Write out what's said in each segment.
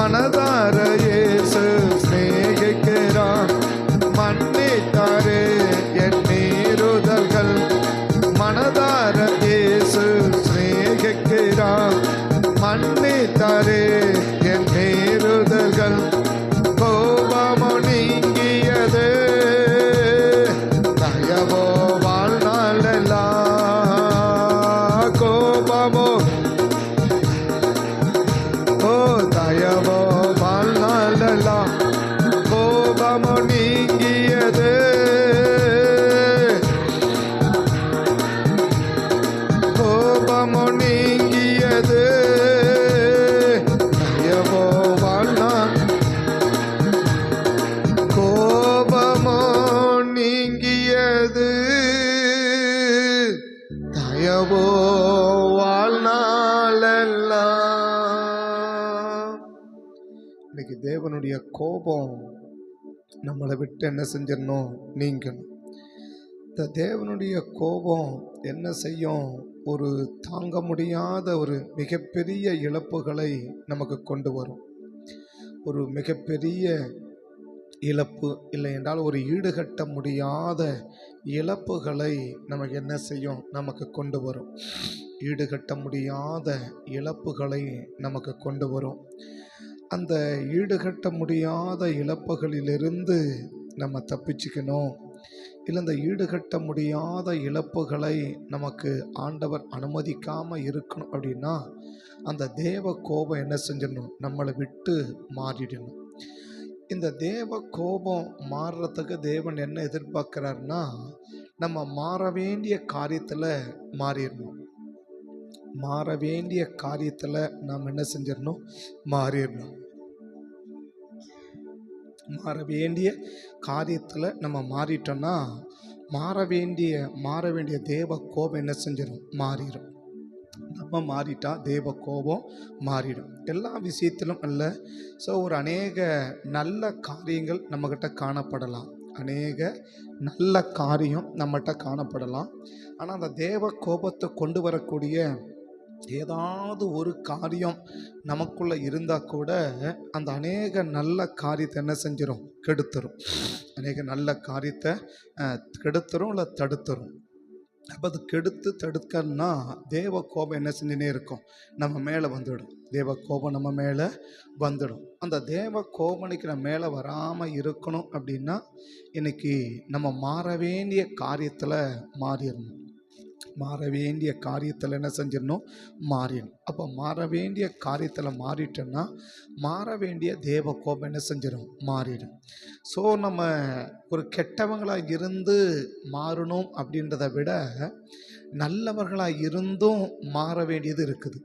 மனதார இயேசு சிநேகிக்கிறார். மன்னித்தாரே என் மீறுதல்கள். மனதார இயேசு சிநேகிக்கிறார். மன்னித்தாரே என் மீறுதல்கள். கோபமோ நீங்கியது, தயவோ வாழ்நாளெல்லாம். கோபமோ தயவோ வாழ்நாளெல்லாம். கோபமோ நீங்கியது, கோபமோ நீங்கியது. தயவோ வாழ்நாள். கோபமோ நீங்கியது, தயவோ வாழ்நாளெல்லாம். இன்னைக்கு தேவனுடைய கோபம் நம்மளை விட்டு என்ன செஞ்சிடணும்? நீங்கணும். இந்த தேவனுடைய கோபம் என்ன செய்யும்? ஒரு தாங்க முடியாத ஒரு மிகப்பெரிய இழப்புகளை நமக்கு கொண்டு வரும். ஒரு மிகப்பெரிய இழப்பு இல்லை என்றால் ஒரு ஈடுகட்ட முடியாத இழப்புகளை நமக்கு என்ன செய்யும்? நமக்கு கொண்டு வரும். ஈடுகட்ட முடியாத இழப்புகளை நமக்கு கொண்டு வரும். அந்த ஈடுகட்ட முடியாத இழப்புகளிலிருந்து நம்ம தப்பிச்சுக்கணும். இல்லை இந்த ஈடுகட்ட முடியாத இழப்புகளை நமக்கு ஆண்டவர் அனுமதிக்காமல் இருக்கணும் அப்படின்னா அந்த தேவ கோபம் என்ன செஞ்சிடணும்? நம்மளை விட்டு மாறிடணும். இந்த தேவ கோபம் மாறுறதுக்கு தேவன் என்ன எதிர்பார்க்கிறாருன்னா, நம்ம மாற வேண்டிய காரியத்தில் மாறிடணும். மாற வேண்டிய காரியத்தில் நாம் என்ன செஞ்சிடணும்? மாறிடணும். மாற வேண்டிய காரியத்தில் நம்ம மாறிட்டோன்னா மாற வேண்டிய தேவ கோபம் என்ன செஞ்சிடும்? மாறிடும். நம்ம மாறிட்டா தேவ கோபம் மாறிடும். எல்லா விஷயத்திலும் அல்ல. ஸோ ஒரு அநேக நல்ல காரியங்கள் நம்மக்கிட்ட காணப்படலாம். அநேக நல்ல காரியம் நம்மகிட்ட காணப்படலாம். ஆனால் அந்த தேவ கோபத்தை கொண்டு வரக்கூடிய ஏதாவது ஒரு காரியம் நமக்குள்ளே இருந்தால் கூட அந்த அநேக நல்ல காரியத்தை என்ன செஞ்சிடும்? கெடுத்துரும். அநேக நல்ல காரியத்தை கெடுத்துரும் இல்லை தடுத்துரும். அப்போ அது கெடுத்து தடுக்கன்னா தேவ கோபம் என்ன செஞ்சுனே இருக்கும்? நம்ம மேலே வந்துடும். தேவ கோபம் நம்ம மேலே வந்துடும். அந்த தேவ கோபனுக்கு நம்ம மேலே வராமல் இருக்கணும் அப்படின்னா இன்னைக்கு நம்ம மாற வேண்டிய காரியத்தில் மாறிடணும். மாற வேண்டிய காரியத்தில் என்ன செஞ்சிடணும்? மாறிடணும். அப்போ மாற வேண்டிய காரியத்தில் மாறிட்டோன்னா மாற வேண்டிய தேவ கோபம் என்ன செஞ்சிடும்? மாறிடும். ஸோ நம்ம ஒரு கெட்டவங்களாக இருந்து மாறணும் அப்படின்றத விட நல்லவர்களாக இருந்தும் மாற வேண்டியது இருக்குது.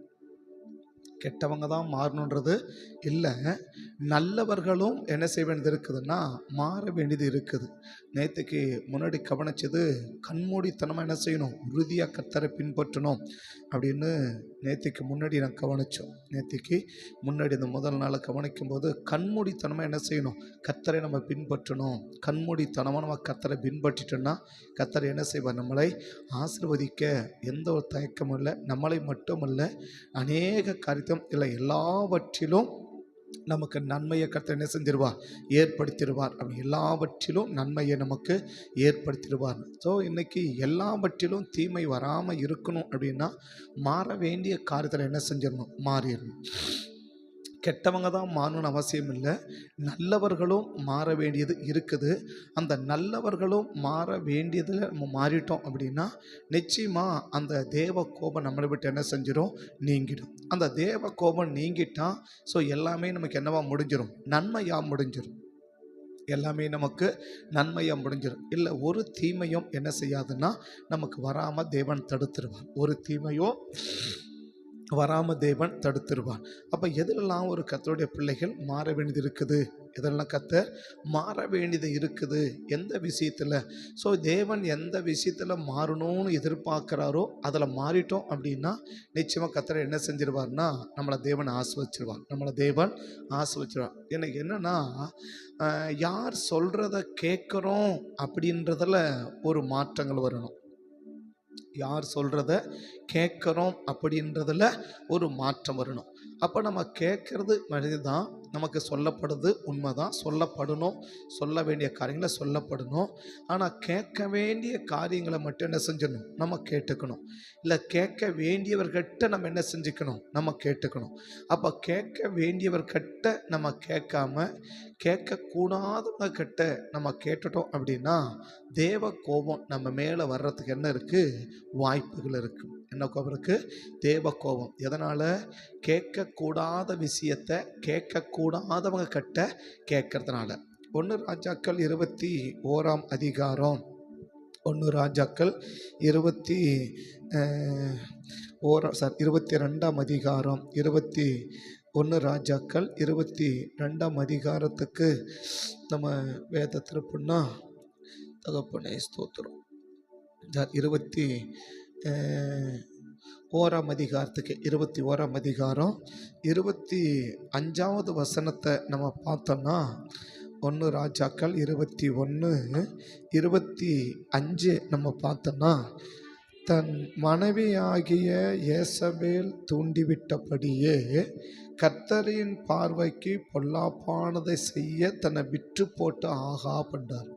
கெட்டவங்க தான் மாறணுன்றது இல்லை, நல்லவர்களும் என்ன செய்ய வேண்டியது இருக்குதுன்னா மாற வேண்டியது இருக்குது. நேற்றுக்கு முன்னாடி கவனிச்சது கண்மூடித்தனமாக என்ன செய்யணும்? உறுதியாக கர்த்தரை பின்பற்றணும் அப்படின்னு நேற்றுக்கு முன்னாடி நான் கவனித்தோம். நேற்றுக்கு முன்னாடி இந்த முதல் நாளை கவனிக்கும் போது கண்மூடித்தனமாக என்ன செய்யணும்? கர்த்தரை நம்ம பின்பற்றணும். கண்மூடித்தனமாக நம்ம கர்த்தரை பின்பற்றிட்டோன்னா கர்த்தரை என்ன செய்வார்? நம்மளை ஆசீர்வதிக்க எந்த ஒரு தயக்கமும் இல்லை. நம்மளை மட்டுமல்ல, அநேக காரியத்தை இல்லை எல்லாவற்றிலும் நமக்கு நன்மையை கர்த்தர் என்ன செஞ்சிருவார்? ஏற்படுத்திடுவார். அப்படி எல்லாவற்றிலும் நன்மையை நமக்கு ஏற்படுத்திடுவார். ஸோ இன்னைக்கு எல்லாவற்றிலும் தீமை வராமல் இருக்கணும் அப்படின்னா மாற வேண்டிய காரியத்தில் என்ன செஞ்சிடணும்? மாறிடணும். கெட்டவங்க தான் மாறணும்னு அவசியம் இல்லை, நல்லவர்களும் மாற வேண்டியது இருக்குது. அந்த நல்லவர்களும் மாற வேண்டியதில் நம்ம மாறிட்டோம் அப்படின்னா நிச்சயமாக அந்த தேவ கோபம் நம்மளை விட்டு என்ன செஞ்சிடும்? நீங்கிடும். அந்த தேவ கோபம் நீங்கிட்டால் ஸோ எல்லாமே நமக்கு என்னவா முடிஞ்சிடும்? நன்மையாக முடிஞ்சிடும். எல்லாமே நமக்கு நன்மையாக முடிஞ்சிடும். இல்லை ஒரு தீமையும் என்ன செய்யாதுன்னா நமக்கு வராமல் தேவன் தடுத்துருவார். ஒரு தீமையும் வராமல் தேவன் தடுத்துருவான். அப்போ எதிலெல்லாம் ஒரு கர்த்தருடைய பிள்ளைகள் மாற வேண்டியது இருக்குது? இதெல்லாம் கர்த்தர் மாற வேண்டியது இருக்குது. எந்த விஷயத்தில்? ஸோ தேவன் எந்த விஷயத்தில் மாறணும்னு எதிர்பார்க்குறாரோ அதில் மாறிட்டோம் அப்படின்னா நிச்சயமாக கர்த்தர் என்ன செஞ்சிருவார்னா நம்மளை தேவன் ஆசீர்வதிச்சிருவார். நம்மளை தேவன் ஆசீர்வதிச்சிருவார். எனக்கு என்னென்னா யார் சொல்கிறத கேட்குறோம் அப்படின்றதில் ஒரு மாற்றங்கள் வரணும். யார் சொல்கிறத கேட்குறோம் அப்படின்றதில் ஒரு மாற்றம் வரணும். அப்போ நம்ம கேட்குறது மனிதன் தான், நமக்கு சொல்லப்படுது உண்மைதான், சொல்லப்படணும், சொல்ல வேண்டிய காரியங்களை சொல்லப்படணும். ஆனால் கேட்க வேண்டிய காரியங்களை மட்டும் என்ன செஞ்சிடணும், நம்ம கேட்டுக்கணும். இல்லை கேட்க வேண்டியவர்கிட்ட நம்ம என்ன செஞ்சுக்கணும், நம்ம கேட்டுக்கணும். அப்போ கேட்க வேண்டியவர்கிட்ட நம்ம கேட்காம கேட்கக்கூடாதவங்க கிட்ட நம்ம கேட்டுட்டோம் அப்படின்னா தேவ கோபம் நம்ம மேலே வர்றதுக்கு என்ன இருக்குது, வாய்ப்புகள் இருக்குது. என்ன கோபம் இருக்குது, தேவ கோபம். எதனால், கேட்கக்கூடாத விஷயத்தை கேட்கக்கூடாதவங்க கிட்ட கேட்கறதுனால. 1 ராஜாக்கள் 21ஆம் அதிகாரம், 1 ராஜாக்கள் 22ஆம் அதிகாரம், 1 ராஜாக்கள் 22ஆம் அதிகாரத்துக்கு நம்ம வேத திருப்புன்னா தகப்பனே ஸ்தோத்திரம். 21ஆம் அதிகாரத்துக்கு 21ஆம் அதிகாரம் 25வது வசனத்தை நம்ம பார்த்தோம்னா, 1 ராஜாக்கள் 21:25 நம்ம பார்த்தோம்னா, தன் மனைவியாகிய யேசபேல் தூண்டிவிட்டபடியே கர்த்தரின் பார்வைக்கு பொல்லாப்பானதை செய்ய தன்னை விற்று போட்டு ஆகாப் என்றார்.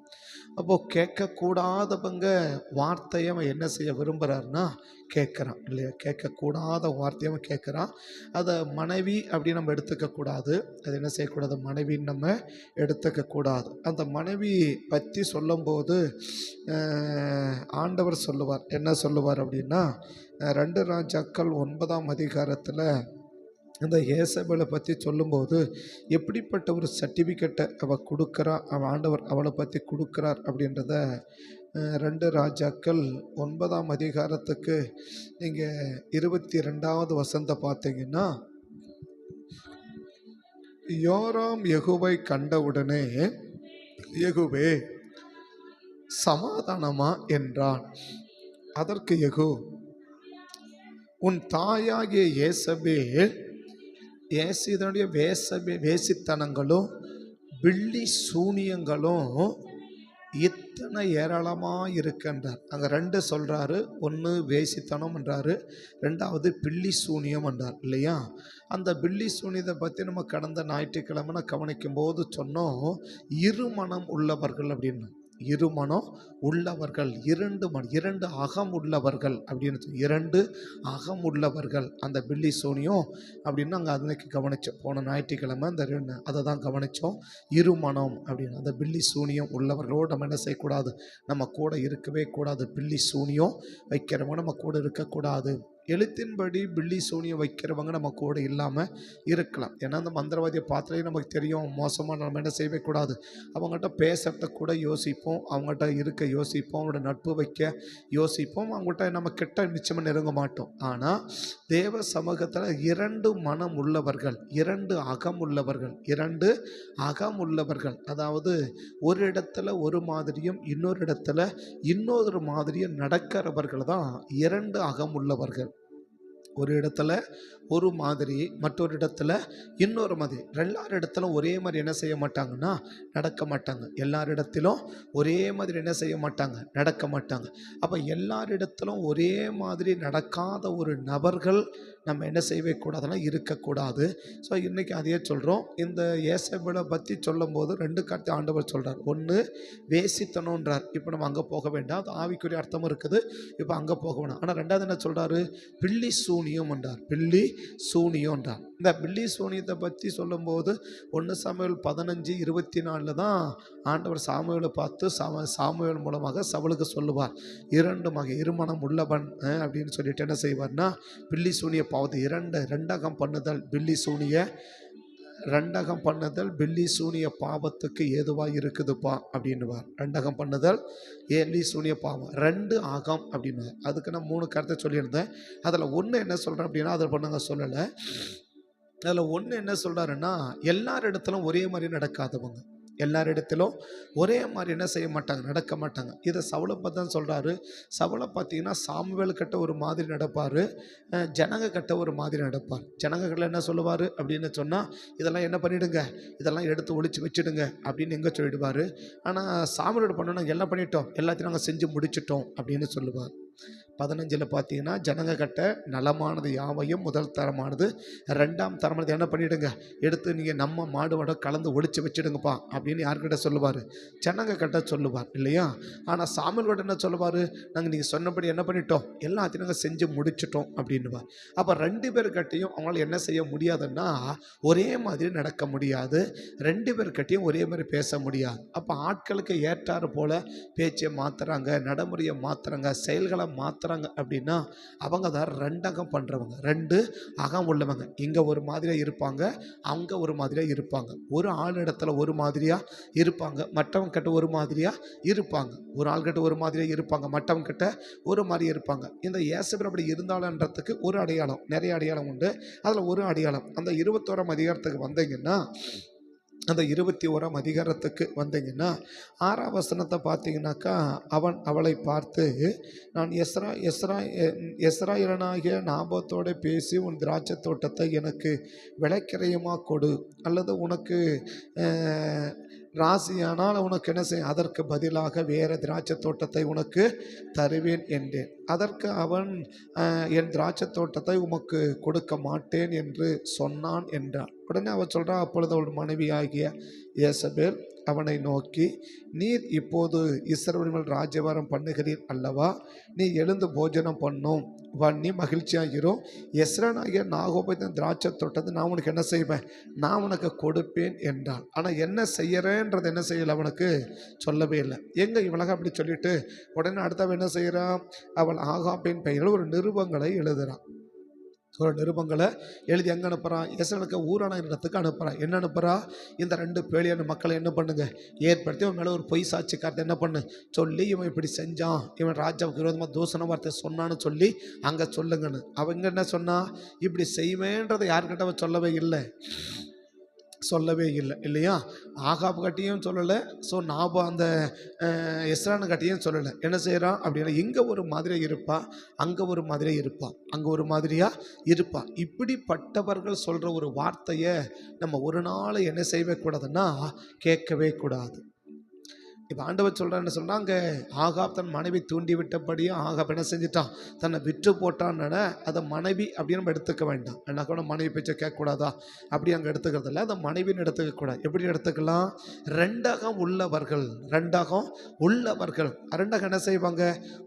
அப்போது கேட்கக்கூடாதவங்க வார்த்தையை அவன் என்ன செய்ய விரும்புகிறாருன்னா கேட்குறான் இல்லையா, கேட்கக்கூடாத வார்த்தையை அவன் கேட்குறான். அதை மனைவி அப்படின்னு நம்ம எடுத்துக்கக்கூடாது, அது என்ன செய்யக்கூடாது, மனைவின்னு நம்ம எடுத்துக்கக்கூடாது. அந்த மனைவி பற்றி சொல்லும்போது ஆண்டவர் சொல்லுவார், என்ன சொல்லுவார் அப்படின்னா, 2 ராஜாக்கள் 9ஆம் அதிகாரத்தில் இந்த யேசபேலை பற்றி சொல்லும்போது எப்படிப்பட்ட ஒரு சர்டிஃபிகேட்டை அவள் கொடுக்குறா, அவள் ஆண்டவர் அவளை பற்றி கொடுக்குறார் அப்படின்றத 2 ராஜாக்கள் 9ஆம் அதிகாரத்துக்கு நீங்கள் 22வது வசனத்தை பார்த்தீங்கன்னா, யோராம் யெகூவை கண்டவுடனே யெகூவே சமாதானமா என்றான். அதற்கு யெகூ, உன் தாயாகிய யேசபேல் இதனுடைய வேசித்தனங்களும் பில்லி சூனியங்களும் இத்தனை ஏராளமாக இருக்கின்றார். அங்கே 2 சொல்கிறாரு, 1 வேசித்தனம் என்றார், 2வது பில்லி சூனியம் என்றார் இல்லையா. அந்த பில்லி சூனியத்தை பற்றி நம்ம கடந்த ஞாயிற்றுக்கிழமை கவனிக்கும் போது சொன்னோம், இருமனம் உள்ளவர்கள் அப்படின்னு. இருமனம் உள்ளவர்கள், 2 அகம் உள்ளவர்கள் அப்படின்னு, 2 அகம் உள்ளவர்கள் அந்த பில்லி சூனியம் அப்படின்னு நாங்கள் அதுக்கு கவனித்தோம். போன ஞாயிற்றுக்கிழமை அந்த அதை தான் கவனித்தோம். இருமனம் அப்படின்னு, அந்த பில்லி சூனியம் உள்ளவர்களோடு நம்ம என்ன செய்யக்கூடாது, நம்ம கூட இருக்கவே கூடாது. பில்லி சூனியம் வைக்கிறவங்க நம்ம கூட இருக்கக்கூடாது. எழுத்தின்படி பில்லி சூனியம் வைக்கிறவங்க நம்ம கூட இல்லாமல் இருக்கலாம். ஏன்னா அந்த மந்திரவாதியை பார்த்தாலே நமக்கு தெரியும், மோசமாக நம்ம என்ன செய்யவே கூடாது. அவங்ககிட்ட பேசுறத கூட யோசிப்போம், அவங்ககிட்ட இருக்க யோசிப்போம், அவங்களோட நட்பு வைக்க யோசிப்போம், அவங்ககிட்ட நம்ம கெட்ட நிச்சயமாக நெருங்க மாட்டோம். ஆனால் தேவ சமூகத்தில் 2 மனம் உள்ளவர்கள், 2 அகம் உள்ளவர்கள், 2 அகம் உள்ளவர்கள், அதாவது ஒரு இடத்துல ஒரு மாதிரியும் இன்னொரு இடத்துல இன்னொரு மாதிரியும் நடக்கிறவர்கள் தான் 2 அகம் உள்ளவர்கள். ஒரு இடத்துல ஒரு மாதிரி, மற்றொரு இடத்துல இன்னொரு மாதிரி. எல்லார் இடத்திலும் ஒரே மாதிரி என்ன செய்ய மாட்டாங்கன்னா நடக்க மாட்டாங்க. எல்லாரிடத்திலும் ஒரே மாதிரி என்ன செய்ய மாட்டாங்க, நடக்க மாட்டாங்க. அப்போ எல்லாரிடத்திலும் ஒரே மாதிரி நடக்காத ஒரு நபர்கள் நம்ம என்ன செய்யவே கூடாதுன்னா இருக்கக்கூடாது. ஸோ இன்றைக்கி அதையே சொல்கிறோம். இந்த யேசபேலை பற்றி சொல்லும்போது 2 காரியத்தை ஆண்டவர் சொல்கிறார். 1 வேசித்தனம்ன்றார். இப்போ நம்ம அங்கே போக வேண்டாம், அது ஆவிக்குரிய அர்த்தமும் இருக்குது, இப்போ அங்கே போக வேண்டாம். ஆனால் 2வது என்ன சொல்கிறாரு, பில்லி சூனியம் என்றார். பில்லி சூனியம் என்றார். இந்த பில்லி சூனியத்தை பற்றி சொல்லும்போது 1 சாமுவேல் 15:24 தான் ஆண்டவர் சாமுவேலை பார்த்து சாமுவேல் மூலமாக சவுலுக்கு சொல்லுவார், 2 இருமனம் உள்ளவன் அப்படின்னு சொல்லிட்டு என்ன செய்வார்னா, பில்லி சூனிய பாவத்தை 2 பண்ணுதல் பில்லி சூனிய 2 பண்ணுதல் பில்லி சூனிய பாவத்துக்கு ஏதுவாக இருக்குதுப்பா அப்படின்னுவார். 2 பண்ணுதல் ஏலி சூனிய பாவம் 2 அகம் அப்படின்னு. அதுக்கு நான் 3 கருத்தை சொல்லியிருந்தேன். அதில் 1 என்ன சொல்கிறேன் அப்படின்னா, அதில் பண்ணுங்க சொல்லலை. அதில் 1 என்ன சொல்கிறாருன்னா, எல்லார் இடத்துலும் ஒரே மாதிரி நடக்காதவங்க, எல்லாரிடத்திலும் ஒரே மாதிரி என்ன செய்ய மாட்டாங்க, நடக்க மாட்டாங்க. இதை சவுலை பார்த்து தான் சொல்கிறாரு. சவுலை பார்த்தீங்கன்னா சாமுவேல் கிட்ட ஒரு மாதிரி நடப்பார், ஜனங்க கிட்ட ஒரு மாதிரி நடப்பார். ஜனங்கள்ல என்ன சொல்லுவார் அப்படின்னு சொன்னால், இதெல்லாம் என்ன பண்ணிவிடுங்க, இதெல்லாம் எடுத்து ஒழிச்சு வச்சுடுங்க அப்படின்னு எங்கே சொல்லிடுவார். ஆனால் சாமுவேலோட பண்ணோன்னா என்ன பண்ணிட்டோம், எல்லாத்தையும் நாங்கள் செஞ்சு முடிச்சிட்டோம் அப்படின்னு சொல்லுவார். 15 பார்த்தீங்கன்னா, ஜனங்க கட்ட நலமானது யாவையும் முதல் தரமானது, 2ஆம் தரமானது என்ன பண்ணிடுங்க, எடுத்து நீங்கள் நம்ம மாடு கலந்து ஒழிச்சு வச்சுடுங்கப்பா அப்படின்னு யார்கிட்ட சொல்லுவார்? ஜனங்க கிட்ட சொல்லுவார் இல்லையா? ஆனால் சாமுவேல் கிட்ட என்ன சொல்லுவார்? நாங்கள் நீங்கள் சொன்னபடி என்ன பண்ணிட்டோம், எல்லாத்தையும் நாங்கள் செஞ்சு முடிச்சிட்டோம் அப்படின்னுவார். அப்போ 2 பேர்கிட்டையும் அவங்களால என்ன செய்ய முடியாதுன்னா, ஒரே மாதிரி நடக்க முடியாது, 2 பேர்கிட்டையும் ஒரே மாதிரி பேச முடியாது. அப்போ ஆட்களுக்கு ஏற்றாறு போல பேச்சை மாற்றுறாங்க, நடைமுறையை மாற்றுறாங்க, செயல்களை மாற்றுறாங்க அப்படின்னா அவங்க தான் 2 அகம் பண்ணுறவங்க, 2 அகம் உள்ளவங்க. இங்கே ஒரு மாதிரியாக இருப்பாங்க, அங்கே ஒரு மாதிரியாக இருப்பாங்க. ஒரு ஆள் இடத்துல ஒரு மாதிரியாக இருப்பாங்க, மற்றவங்க கிட்ட ஒரு மாதிரியாக இருப்பாங்க. ஒரு ஆள் கிட்ட ஒரு மாதிரியாக இருப்பாங்க, மற்றவங்க கிட்ட ஒரு மாதிரி இருப்பாங்க. இந்த இயேசுவின் அப்படி இருந்தாலன்றதுக்கு ஒரு அடையாளம், நிறைய அடையாளம் உண்டு. அதில் ஒரு அடையாளம் அந்த 21ஆம் அதிகாரத்துக்கு வந்தீங்கன்னா, அந்த 21ஆம் அதிகாரத்துக்கு வந்தீங்கன்னா 6ஆம் வசனத்தை பார்த்தீங்கன்னாக்கா, அவன் அவளை பார்த்து, நான் எஸ்ராயேலனாகிய நாபோத்தோடு பேசி உன் திராட்சை தோட்டத்தை எனக்கு விலைக்கிரயமாக கொடு, அல்லது உனக்கு ராசியானால் உனக்கு என்ன செய்ய, அதற்கு பதிலாக வேறு திராட்சை தோட்டத்தை உனக்கு தருவேன் என்றேன். அதற்கு அவன், என் திராட்சை தோட்டத்தை உமக்கு கொடுக்க மாட்டேன் என்று சொன்னான் என்றான். உடனே அவன் சொல்கிறான், அப்பொழுது அவள் மனைவியாகிய யேசபேல் அவனை நோக்கி, நீர் இப்போது இஸ்ரவேலின் மேல் ராஜ்யபாரம் பண்ணுகிறீர் அல்லவா? நீ எழுந்து போஜனம் பண்ணும், நீ மகிழ்ச்சியாகிறோம். எஸ்ரனாகிய நாகோபத்தின் திராட்சை தோட்டத்தை நான் உனக்கு என்ன செய்வேன், நான் உனக்கு கொடுப்பேன் என்றாள். ஆனால் என்ன செய்யறேன்றது என்ன செய்யலை, அவனுக்கு சொல்லவே இல்லை. எங்க இவளக அப்படி சொல்லிட்டு உடனே அடுத்தவன் என்ன செய்யறான், அவள் ஆகாபின் பெயரில் ஒரு நிருபங்களை எழுதுறான். ஒரு நிருபங்களை எழுதி எங்கே அனுப்புகிறான், எசனுக்கு ஊரான இடத்துக்கு அனுப்புகிறான். என்ன அனுப்புகிறா, இந்த 2 பேலியான மக்களை என்ன பண்ணுங்க, ஏற்படுத்தி அவன் மேலே ஒரு பொய் சாட்சி கார்த்தை என்ன பண்ணு சொல்லி, இவன் இப்படி செஞ்சான், இவன் ராஜாவுக்கு விரோதமாக தூசண வார்த்தை சொன்னான்னு சொல்லி அங்கே சொல்லுங்கன்னு. அவங்க என்ன சொன்னா, இப்படி செய்வேன்றதை யாருக்கிட்ட அவன் சொல்லவே இல்லை இல்லையா? ஆகாப் கட்டியும் சொல்லலை, ஸோ நாபோ அந்த எஸ்ரானு கட்டியும் சொல்லலை. என்ன செய்கிறான் அப்படின்னா, இங்கே ஒரு மாதிரியாக இருப்பா, அங்கே ஒரு மாதிரியாக இருப்பா, அங்கே ஒரு மாதிரியாக இருப்பா. இப்படிப்பட்டவர்கள் சொல்கிற ஒரு வார்த்தையை நம்ம ஒரு நாள் என்ன செய்யவே கூடாதுன்னா, கேட்கவே கூடாது. இப்போ ஆண்டவர் சொல்கிறான்னு சொன்னால், அங்கே ஆகாப் தன் மனைவி தூண்டி விட்டபடியே ஆகாப் என்ன செஞ்சிட்டான், தன்னை விற்று போட்டான்னு அதை மனைவி அப்படின்னு நம்ம எடுத்துக்க வேண்டாம். என்ன கூட மனைவி பேச்சை கேட்கக்கூடாதா அப்படி அங்கே எடுத்துக்கிறதில்ல, அதை மனைவின்னு எடுத்துக்கக்கூடாது. எப்படி எடுத்துக்கலாம், 2 அகம் உள்ளவர்கள், 2 அகம் உள்ளவர்கள். 2 அகம் என்ன செய்வாங்க,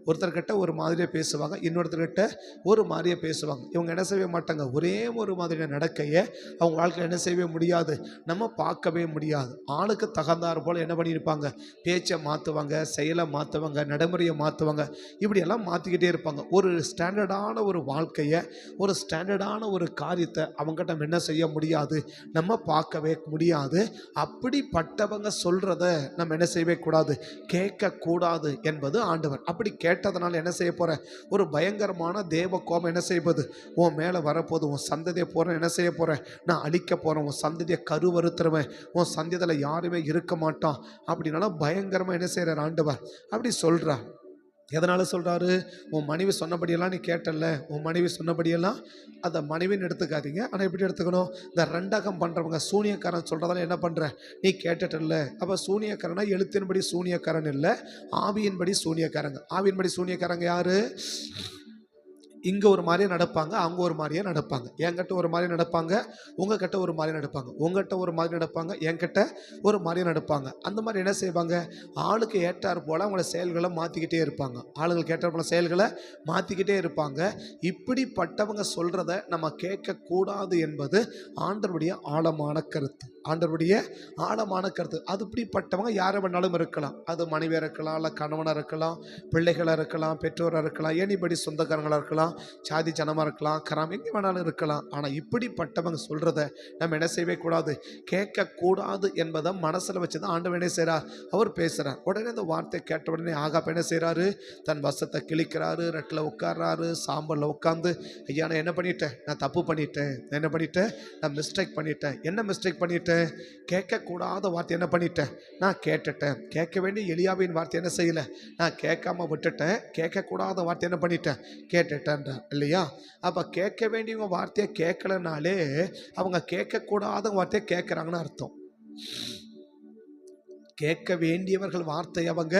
ஒருத்தர்கிட்ட ஒரு மாதிரியாக பேசுவாங்க, இன்னொருத்தர்கிட்ட ஒரு மாதிரியாக பேசுவாங்க. இவங்க என்ன செய்ய மாட்டாங்க, ஒரே ஒரு மாதிரியான நடக்கையை அவங்க வாழ்க்கையில் என்ன செய்யவே முடியாது, நம்ம பார்க்கவே முடியாது. ஆளுக்கு தகுந்தாறு போல் என்ன பண்ணியிருப்பாங்க, பேச்சை மாற்றுவாங்க, செயலை மாற்றுவாங்க, நடைமுறையை மாற்றுவாங்க, இப்படியெல்லாம் மாற்றிக்கிட்டே இருப்பாங்க. ஒரு ஸ்டாண்டர்டான ஒரு வாழ்க்கையை, ஒரு ஸ்டாண்டர்டான ஒரு காரியத்தை அவங்ககிட்ட நம்ம என்ன செய்ய முடியாது, நம்ம பார்க்கவே முடியாது. அப்படிப்பட்டவங்க சொல்கிறத நம்ம என்ன செய்யவே கூடாது, கேட்கக்கூடாது என்பது ஆண்டவர். அப்படி கேட்டதுனால என்ன செய்ய போகிற, ஒரு பயங்கரமான தேவ கோபம் என்ன செய்வது உன் மேலே வரப்போது. உன் சந்ததியை போகிறேன் என்ன செய்ய போகிறேன், நான் அழிக்க போகிறேன், உன் சந்ததியை கருவறுத்துருவேன், உன் சந்ததியில் யாருமே இருக்க மாட்டான் அப்படின்னாலும் பயங்கரமாக என்ன செய்கிறார் ஆண்டவர் அப்படி சொல்கிறார். எதனால் சொல்கிறாரு, உன் மனைவி சொன்னபடியெல்லாம் நீ கேட்டல, உன் மனைவி சொன்னபடியெல்லாம் அதை மனைவின்னு எடுத்துக்காதீங்க. ஆனால் எப்படி எடுத்துக்கணும், இந்த 2 அகம் பண்ணுறவங்க சூனியக்காரன் சொல்கிறதால என்ன பண்ணுற, நீ கேட்டுட்டல. அப்போ சூனியக்காரனா எழுத்தின்படி சூனியக்காரன் இல்லை, ஆவியின்படி சூனியக்காரங்க. ஆவியின்படி சூனியக்காரங்க யார், இங்கே ஒரு மாதிரியே நடப்பாங்க, அங்கே ஒரு மாதிரியே நடப்பாங்க. என்கிட்ட ஒரு மாதிரி நடப்பாங்க, உங்ககிட்ட ஒரு மாதிரி நடப்பாங்க, உங்ககிட்ட ஒரு மாதிரி நடப்பாங்க, என்கிட்ட ஒரு மாதிரி நடப்பாங்க. அந்த மாதிரி என்ன செய்வாங்க, ஆளுக்கு ஏற்றார் போல் அவங்கள செயல்களை மாற்றிக்கிட்டே இருப்பாங்க, ஆளுங்களுக்கு ஏற்றார் போல் செயல்களை மாற்றிக்கிட்டே இருப்பாங்க. இப்படிப்பட்டவங்க சொல்கிறத நம்ம கேட்கக்கூடாது என்பது ஆண்டவருடைய ஆழமான கருத்து, ஆண்டவருடைய ஆழமான கருத்து. அது இப்படிப்பட்டவங்க யாரை வேணாலும் இருக்கலாம், அது மனைவியாக இருக்கலாம், இல்லை கணவனாக இருக்கலாம், பிள்ளைகளாக இருக்கலாம், பெற்றோராக இருக்கலாம், ஏனிபடி சொந்தக்காரங்களாக இருக்கலாம், சாதி ஜனமாக இருக்கலாம், கராம் எங்கே வேணாலும் இருக்கலாம். ஆனால் இப்படிப்பட்டவங்க சொல்கிறத நம்ம என்ன செய்யவே கூடாது, கேட்கக்கூடாது என்பதை மனசில் வச்சு தான் ஆண்டவர் என்ன செய்கிறார், அவர் பேசுகிறார். உடனே அந்த வார்த்தை கேட்ட உடனே ஆகாப் என்ன செய்கிறாரு, தன் வசத்தை கிழிக்கிறாரு, ரெட்டில் உட்கார்றாரு, சாம்பலில் உட்காந்து, ஐயா நான் என்ன பண்ணிட்டேன், நான் தப்பு பண்ணிட்டேன், நான் என்ன பண்ணிட்டேன், நான் மிஸ்டேக் பண்ணிட்டேன். என்ன மிஸ்டேக் பண்ணிட்டேன், கேட்கக்கூடாத வார்த்தை என்ன பண்ணிட்டேன், நான் கேட்டுட்டேன். கேட்க வேண்டிய எலியாவின் வார்த்தை என்ன செய்யலை, நான் கேட்காம விட்டுட்டேன். கேட்கக்கூடாத வார்த்தை என்ன பண்ணிட்டேன், கேட்டுட்டேன் இல்லையா? அப்ப கேட்க வேண்டியவங்க வார்த்தையை கேட்கலனாலே அவங்க கேட்கக்கூடாத வார்த்தையை கேட்கறாங்கன்னு அர்த்தம். கேட்க வேண்டியவர்கள் வார்த்தை அவங்க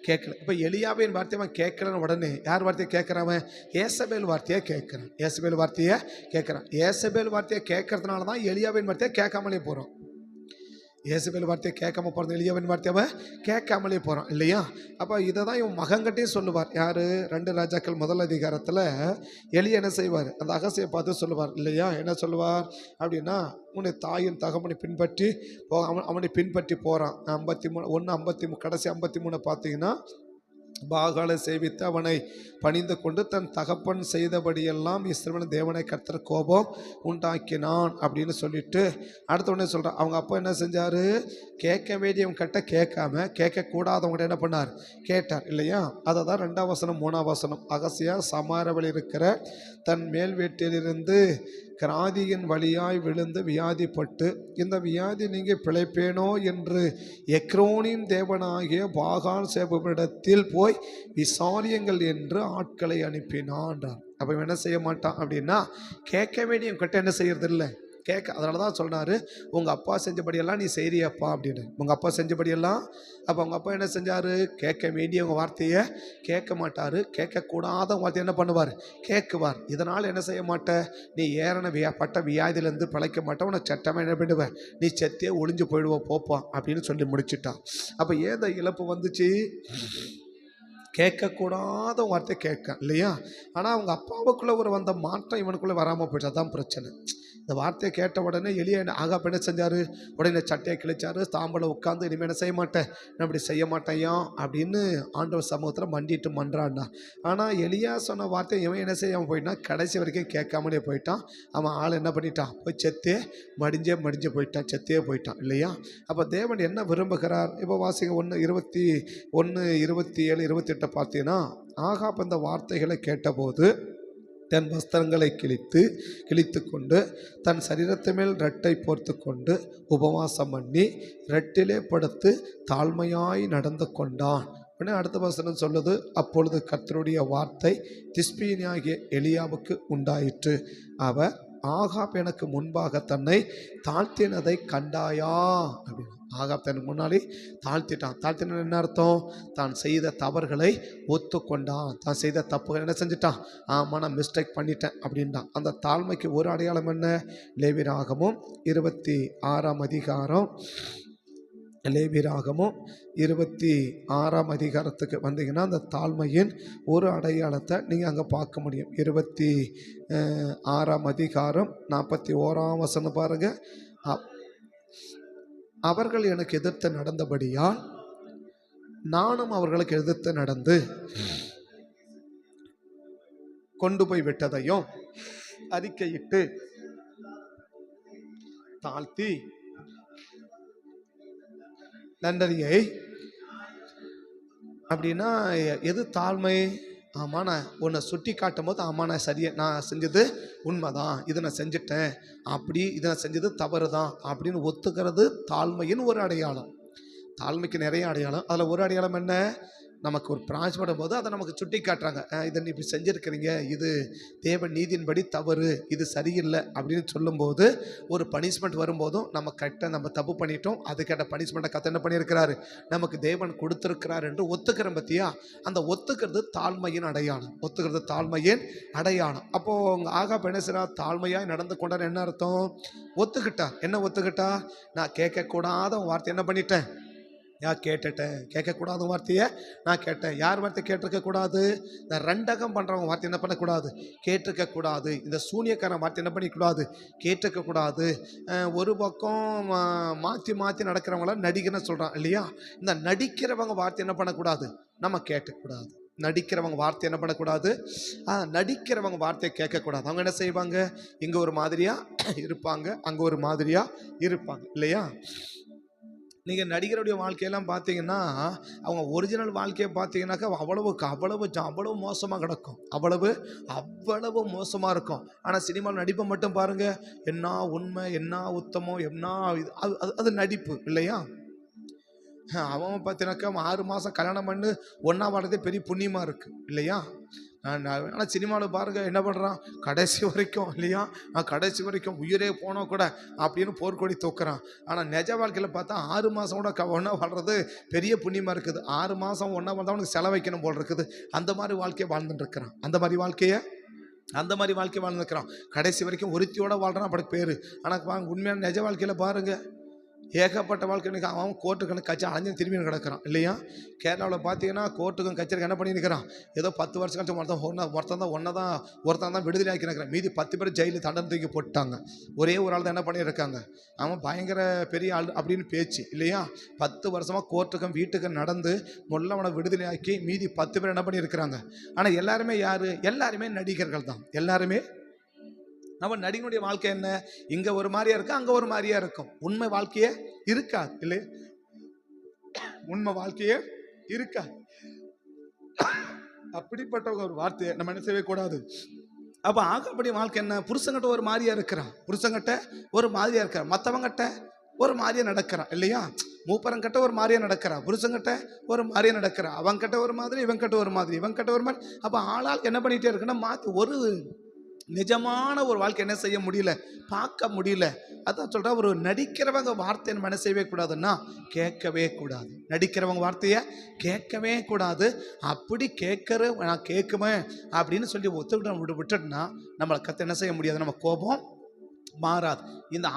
கேட்கல. இப்போ எலியாவின் வார்த்தையை அவன் கேட்கலன்னு உடனே யார் வார்த்தையை கேட்குறவன்? ஏசபேல் வார்த்தையை கேட்குறான். ஏசபேல் வார்த்தையை கேட்குறான். ஏசபேல் வார்த்தையை கேட்கறதுனால தான் எலியாவின் வார்த்தையை கேட்காமலே போகிறோம். ஏசபேல் வார்த்தையை கேட்காம போகிறது, எலியாவின் வார்த்தையை அவன் கேட்காமலே போகிறான் இல்லையா? அப்போ இதை தான் இவன் மகன்கிட்டே சொல்லுவார். யார்? 2 ராஜாக்கள் 1 அதிகாரத்தில் எலியா என்ன செய்வார்? அந்த அகசியை பார்த்து சொல்லுவார் இல்லையா? என்ன சொல்லுவார் அப்படின்னா, உன்னை தாயின் தகவனை பின்பற்றி அவனை பின்பற்றி போகிறான். 53 கடைசி 53 பார்த்தீங்கன்னா, பாகாலை சேவித்து அவனை பணிந்து கொண்டு தன் தகப்பன் செய்தபடியெல்லாம் இஸ்ரவேலின் தேவனை கர்த்தர் கோபம் உண்டாக்கினான் அப்படின்னு சொல்லிட்டு அடுத்த உடனே சொல்கிறான். அவங்க அப்பா என்ன செஞ்சார்? கேட்க வேண்டியவங்க கிட்ட கேட்காம கேட்கக்கூடாதவங்கள்ட்ட என்ன பண்ணார்? கேட்டார் இல்லையா? அதை தான் 2ஆம் வசனம் 3ஆம் வசனம். அகசியா சமாரவில் இருக்கிற தன் மேல் வீட்டிலிருந்து கிராதியின் வழியாய் விழுந்து வியாதிப்பட்டு, இந்த வியாதி நீங்க பிழைப்பேனோ என்று எக்ரோனின் தேவனாகிய பாகால் சேவகனிடத்தில் போய் விசாரியுங்கள் என்று ஆட்களை அனுப்பினான். அப்போ என்ன செய்ய மாட்டான் அப்படின்னா, கேட்க வேண்டிய கிட்ட என்ன செய்யறது இல்லை, கேட்க. அதனால தான் சொன்னார், உங்கள் அப்பா செஞ்சபடியெல்லாம் நீ செய்கிறியப்பா அப்படின்னு. உங்கள் அப்பா செஞ்சபடியெல்லாம். அப்போ அவங்க அப்பா என்ன செஞ்சார்? கேட்க வேண்டியவங்க வார்த்தையை கேட்க மாட்டார், கேட்கக்கூடாத வார்த்தையை என்ன பண்ணுவார்? கேட்குவார். இதனால் என்ன செய்ய மாட்டேன்? நீ ஏறன பட்ட வியாதியிலேருந்து பிழைக்க மாட்டேன், உனக்கு சட்டமாக என்ன பண்ணுவேன்? நீ செத்தே ஒளிஞ்சு போயிடுவோம் போப்பான் அப்படின்னு சொல்லி முடிச்சுட்டான். அப்போ ஏதோ இழப்பு வந்துச்சு? கேட்கக்கூடாத வார்த்தை கேட்க இல்லையா? ஆனால் அவங்க அப்பாவுக்குள்ளே ஒரு வந்த மாற்றம் இவனுக்குள்ளே வராமல் போயிட்டு, அதான் பிரச்சனை. இந்த வார்த்தையை கேட்ட உடனே எலியா ஆகாப் என்ன செஞ்சார்? உடனே சட்டையை கிழிச்சார், தாம்பலம் உட்காந்து இனிமேல் என்ன செய்ய மாட்டேன், நான் இப்படி செய்ய மாட்டேயா அப்படின்னு ஆண்டவர் சமூகத்தில் மண்டிட்டு மன்றான்னா. ஆனால் எலியா சொன்ன வார்த்தை இவன் என்ன செய்யாமல் போயிட்டான்? கடைசி வரைக்கும் கேட்காமலே போயிட்டான். அவன் ஆள் என்ன பண்ணிட்டான்? போய் செத்தே மடிஞ்சே போயிட்டான், செத்தே போயிட்டான் இல்லையா? அப்போ தேவன் என்ன விரும்புகிறார்? இப்போ வாசிங்க 1:21, 27, 28 பார்த்தீங்கன்னா, ஆகாப் இந்த வார்த்தைகளை கேட்டபோது தன் வஸ்திரங்களை கிழித்து கொண்டு தன் சரீரத்து மேல் ரெட்டை போர்த்து கொண்டு உபவாசம் பண்ணி ரெட்டிலே படுத்து தாழ்மையாய் நடந்து கொண்டான். உடனே அடுத்த வசனம் சொல்லுது, அப்பொழுது கர்த்தருடைய வார்த்தை திஸ்பியனாகிய எலியாவுக்கு உண்டாயிற்று. அவர், ஆகாப் எனக்கு முன்பாக தன்னை தாழ்த்தினதை கண்டாயா அப்படின்னு. ஆகாப் தனக்கு முன்னாடி தாழ்த்திட்டான். தாழ்த்தின என்ன அர்த்தம்? தான் செய்த தவறுகளை ஒத்துக்கொண்டான். தான் செய்த தப்புகள் என்ன செஞ்சிட்டான்? நான் மிஸ்டேக் பண்ணிட்டேன் அப்படின்ட்டான். அந்த தாழ்மைக்கு ஒரு அடையாளம் என்ன? லேவியராகமம் 26ஆம் அதிகாரம், லேவியராகமம் 26ஆம் அதிகாரத்துக்கு வந்தீங்கன்னா அந்த தாழ்மையின் ஒரு அடையாளத்தை நீங்கள் அங்கே பார்க்க முடியும். 26ஆம் அதிகாரம் 41ஆம் வசனம் பாருங்கள். அவர்கள் எனக்கு எதிர்த்து நடந்தபடியால் நானும் அவர்களுக்கு எதிர்த்து நடந்து கொண்டு போய் விட்டதையும் அறிக்கையிட்டு தாழ்த்தி நன்றறியை. அப்படின்னா எது தாழ்மை? ஆமாம், நான் உன்னை சுட்டி காட்டும் போது ஆமாம் நான் சரியா, நான் செஞ்சது உண்மைதான், இதை நான் செஞ்சுட்டேன், அப்படி இதை நான் செஞ்சது தவறு தான் அப்படின்னு ஒத்துக்கிறது தாழ்மையின் ஒரு அடையாளம். தாழ்மைக்கு நிறைய அடையாளம். அதில் ஒரு அடையாளம் என்ன? நமக்கு ஒரு பிராய்ச்சிப்படும் போது அதை நமக்கு சுட்டி காட்டுறாங்க. இதை நீ இப்படி செஞ்சுருக்கிறீங்க, இது தேவன் நீதியின்படி தவறு, இது சரியில்லை அப்படின்னு சொல்லும்போது, ஒரு பனிஷ்மெண்ட் வரும்போதும் நம்ம நம்ம தப்பு பண்ணிட்டோம், அதுக்கேட்ட பனிஷ்மெண்ட்டை கத்த என்ன பண்ணியிருக்கிறாரு, நமக்கு தேவன் கொடுத்துருக்கிறார் என்று ஒத்துக்கிறோம். பற்றியா? அந்த ஒத்துக்கிறது தாழ்மையின் அடையாளம். ஒத்துக்கிறது தாழ்மையின் அடையாளம். அப்போது உங்கள் ஆகாப் என்ன செய்றா? தாழ்மையாக நடந்து கொண்டார். என்ன அர்த்தம்? ஒத்துக்கிட்டா. என்ன ஒத்துக்கிட்டா? நான் கேட்கக்கூடாத வார்த்தை என்ன பண்ணிட்டேன்? கேட்டுட்டேன். கேட்கக்கூடாத வார்த்தையை நான் கேட்டேன். யார் வார்த்தை கேட்டிருக்கக்கூடாது? இந்த ரெண்டகம் பண்ணுறவங்க வார்த்தை என்ன பண்ணக்கூடாது? கேட்டிருக்கக்கூடாது. இந்த சூனியக்காரன் வார்த்தை என்ன பண்ணிக்கூடாது? கேட்டிருக்கக்கூடாது. ஒரு பக்கம் மாற்றி நடக்கிறவங்கள நடிகன்னு சொல்கிறான் இல்லையா? இந்த நடிக்கிறவங்க வார்த்தை என்ன பண்ணக்கூடாது? நம்ம கேட்கக்கூடாது. நடிக்கிறவங்க வார்த்தை என்ன பண்ணக்கூடாது? நடிக்கிறவங்க வார்த்தையை கேட்கக்கூடாது. அவங்க என்ன செய்வாங்க? இங்கே ஒரு மாதிரியாக இருப்பாங்க, அங்கே ஒரு மாதிரியாக இருப்பாங்க இல்லையா? நீங்கள் நடிகருடைய வாழ்க்கையெல்லாம் பார்த்தீங்கன்னா, அவங்க ஒரிஜினல் வாழ்க்கையை பார்த்தீங்கன்னாக்கா அவ்வளவு மோசமாக கிடக்கும். அவ்வளவு மோசமாக இருக்கும். ஆனால் சினிமாவில் நடிப்பை மட்டும் பாருங்கள், என்ன உண்மை, என்ன உத்தமம், என்ன அது நடிப்பு இல்லையா? அவன் பார்த்தீங்கன்னாக்கா 6 மாதம் கல்யாணம் பண்ணி ஒன்றா வாடுறதே பெரிய புண்ணியமாக இருக்குது இல்லையா? ஆனால் சினிமாவில் பாருங்கள் என்ன பண்ணுறான், கடைசி வரைக்கும் இல்லையா, கடைசி வரைக்கும் உயிரே போனால் கூட அப்படின்னு போர்க்கொடி தூக்குறான். ஆனால் நிஜ வாழ்க்கையில் பார்த்தா 6 மாதம் கூட ஒன்றா வாழ்கிறது பெரிய புண்ணியமாக இருக்குது. 6 மாதம் ஒன்றா வாழ்ந்தா அவனுக்கு செலவைக்கணும் போல் இருக்குது. அந்த மாதிரி வாழ்க்கையை வாழ்ந்துட்டு இருக்கிறான். அந்த மாதிரி வாழ்க்கை வாழ்ந்துருக்கிறான். கடைசி வரைக்கும் ஒருத்தியோட வாழ்கிறான், அப்படி பேர். ஆனால் உண்மையான நிஜ வாழ்க்கையில் பாருங்கள், ஏகப்பட்ட வாழ்க்கை. அவன் கோர்ட்டுக்கு கட்சி அலைஞ்சு திரும்பி கிடக்கிறான் இல்லையா. கேரளாவில் பார்த்தீங்கன்னா கோர்ட்டுக்கும் கட்சிக்கு என்ன பண்ணியிருக்கிறான், ஏதோ 10 வருஷம் கழிச்சு ஒருத்தன் தான் விடுதலை ஆக்கினான். மீதி 10 பேர் ஜெயிலில் தண்டனை தூக்கி போட்டாங்க. ஒரே ஒரு ஆள் தான் என்ன பண்ணியிருக்காங்க, அவன் பயங்கர பெரிய ஆள் அப்படின்னு பேச்சு இல்லையா. 10 வருஷமாக கோர்ட்டுக்கும் வீட்டுக்கும் நடந்து முதல்ல அவனை விடுதலை ஆக்கி மீதி 10 பேர் என்ன பண்ணியிருக்கிறாங்க. ஆனால் எல்லாருமே யார், எல்லாருமே நடிகர்கள் தான். எல்லாருமே நம்ம நடிகனுடைய வாழ்க்கை என்ன, இங்க ஒரு மாதிரியா இருக்கும், அங்க ஒரு மாதிரியா இருக்கும். உண்மை வாழ்க்கையே இருக்காது இல்லை, உண்மை வாழ்க்கையே இருக்காது. அப்படிப்பட்ட ஒரு வார்த்தையை நம்ம என்ன செய்யவே கூடாது. அப்ப ஆகப்படி வாழ்க்கை என்ன, புருஷங்கிட்ட ஒரு மாதிரியா இருக்கிறான், புருஷங்கிட்ட ஒரு மாதிரியா இருக்கிறான், மற்றவங்கிட்ட ஒரு மாதிரியா நடக்கிறான் இல்லையா. மூப்பரங்கிட்ட ஒரு மாதிரியா நடக்கிறான், புருஷங்கிட்ட ஒரு மாதிரியா நடக்கிறான், அவங்கிட்ட ஒரு மாதிரி, இவங்கிட்ட ஒரு மாதிரி, இவங்கிட்ட ஒரு மாதிரி. அப்ப ஆளால் என்ன பண்ணிட்டே இருக்குன்னா மாற்றி ஒரு நிஜமான ஒரு வாழ்க்கை என்ன செய்ய முடியல, பார்க்க முடியல. அதான் சொல்ற, ஒரு நடிக்கிறவங்க வார்த்தையை நம்ம என்ன செய்யவே கூடாதுன்னா கேட்கவே கூடாது. நடிக்கிறவங்க வார்த்தையை கேட்கவே கூடாது. அப்படி நான் கேட்குவேன் அப்படின்னு சொல்லி ஒத்துக்கிட்டு விட்டுட்டுனா நம்மளை கற்று என்ன செய்ய முடியாது, நம்ம கோபம் மாறாது. இந்த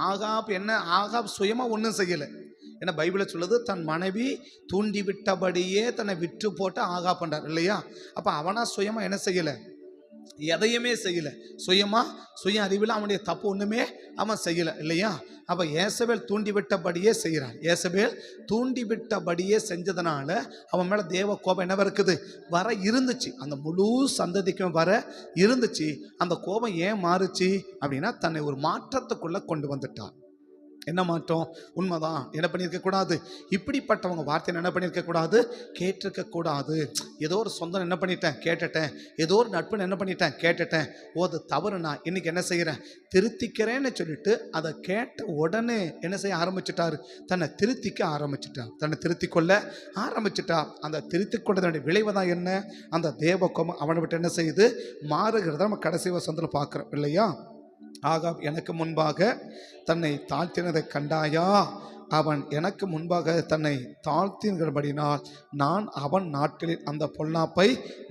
ஆகாப் சுயமா ஒன்றும் செய்யலை. ஏன்னா பைபிளை சொல்லுது, தன் மனைவி தூண்டி விட்டபடியே தன்னை விற்று போட்டு ஆகாப் பண்றார் இல்லையா. அப்ப அவனா சுயமா என்ன செய்யலை, எதையுமே செய்யல. சுய அறிவில் அவனுடைய தப்பு ஒண்ணுமே அவன் செய்யல இல்லையா. அப்ப ஏசபேல் தூண்டிவிட்டபடியே செய்கிறான். ஏசபேல் தூண்டிவிட்டபடியே செஞ்சதுனால அவன் மேல தேவ கோபம் என்னவா இருக்குது, வர இருந்துச்சு. அந்த முழு சந்ததிக்கும் வர இருந்துச்சு. அந்த கோபம் ஏன் மாறுச்சு அப்படின்னா, தன்னை ஒரு மாற்றத்துக்குள்ள கொண்டு வந்துட்டான். என்ன மாற்றம், உண்மைதான், என்ன பண்ணியிருக்க கூடாது, இப்படிப்பட்டவங்க வார்த்தையை என்ன பண்ணியிருக்க கூடாது, கேட்டிருக்க கூடாது. ஏதோ ஒரு சொந்தம் என்ன பண்ணிட்டேன், கேட்டுட்டேன். ஏதோ ஒரு நட்புன்னு என்ன பண்ணிட்டேன், கேட்டுட்டேன். அது தவறு, நான் இன்னைக்கு என்ன செய்கிறேன், திருத்திக்கிறேன்னு சொல்லிட்டு அதை கேட்ட உடனே என்ன செய்ய ஆரம்பிச்சுட்டாரு, தன்னை திருத்திக்க ஆரம்பிச்சுட்டார், தன்னை திருத்தி கொள்ள ஆரம்பிச்சுட்டா. அந்த திருத்தி கொண்டதனுடைய விளைவு தான் என்ன, அந்த தேவக்கோபம் அவனை விட்டு என்ன செய்யுது, மாறுகிறத நம்ம கடைசி வசனத்தில் பார்க்குறோம் இல்லையா. ஆகாப் எனக்கு முன்பாக தன்னை தாழ்த்தினதை கண்டாயா, அவன் எனக்கு முன்பாக தன்னை தாழ்த்தினபடினால் நான் அவன் நாட்களில் அந்த பொல்லாப்பை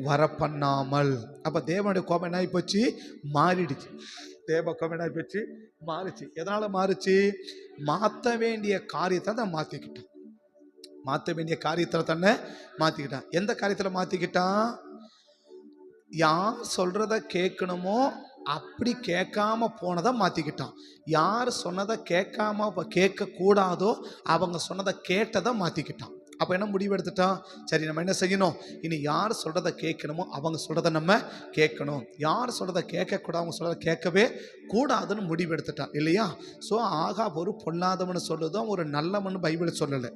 வரப்பண்ணாமல். அப்ப தேவனுடைய கோபம் என்ன ஆகி போச்சு, மாறிடுச்சு. தேவ கோபம் என்ன ஆகி போச்சு, மாறிச்சு. எதனால மாறிச்சு, மாற்ற வேண்டிய காரியத்தை தான் மாத்திக்கிட்டான். மாற்ற வேண்டிய காரியத்தில் தன்னை மாத்திக்கிட்டான். எந்த காரியத்தில் மாத்திக்கிட்டான், யார் சொல்றத கேட்கணுமோ அப்படி கேட்காம போனதை மாற்றிக்கிட்டான். யார் சொன்னதை கேட்க கூடாதோ அவங்க சொன்னதை கேட்டதை மாற்றிக்கிட்டான். அப்போ என்ன முடிவு எடுத்துட்டான், சரி நம்ம என்ன செய்யணும், இனி யார் சொல்கிறத கேட்கணுமோ அவங்க சொல்கிறத நம்ம கேட்கணும், யார் சொல்கிறத கேட்கக்கூடாது அவங்க சொல்கிறத கேட்கவே கூடாதுன்னு முடிவு எடுத்துட்டான் இல்லையா. ஸோ ஆகாப் ஒரு பொல்லாதவன்னு சொல்லுதான், ஒரு நல்லவன்னு பைபிள் சொல்லலை.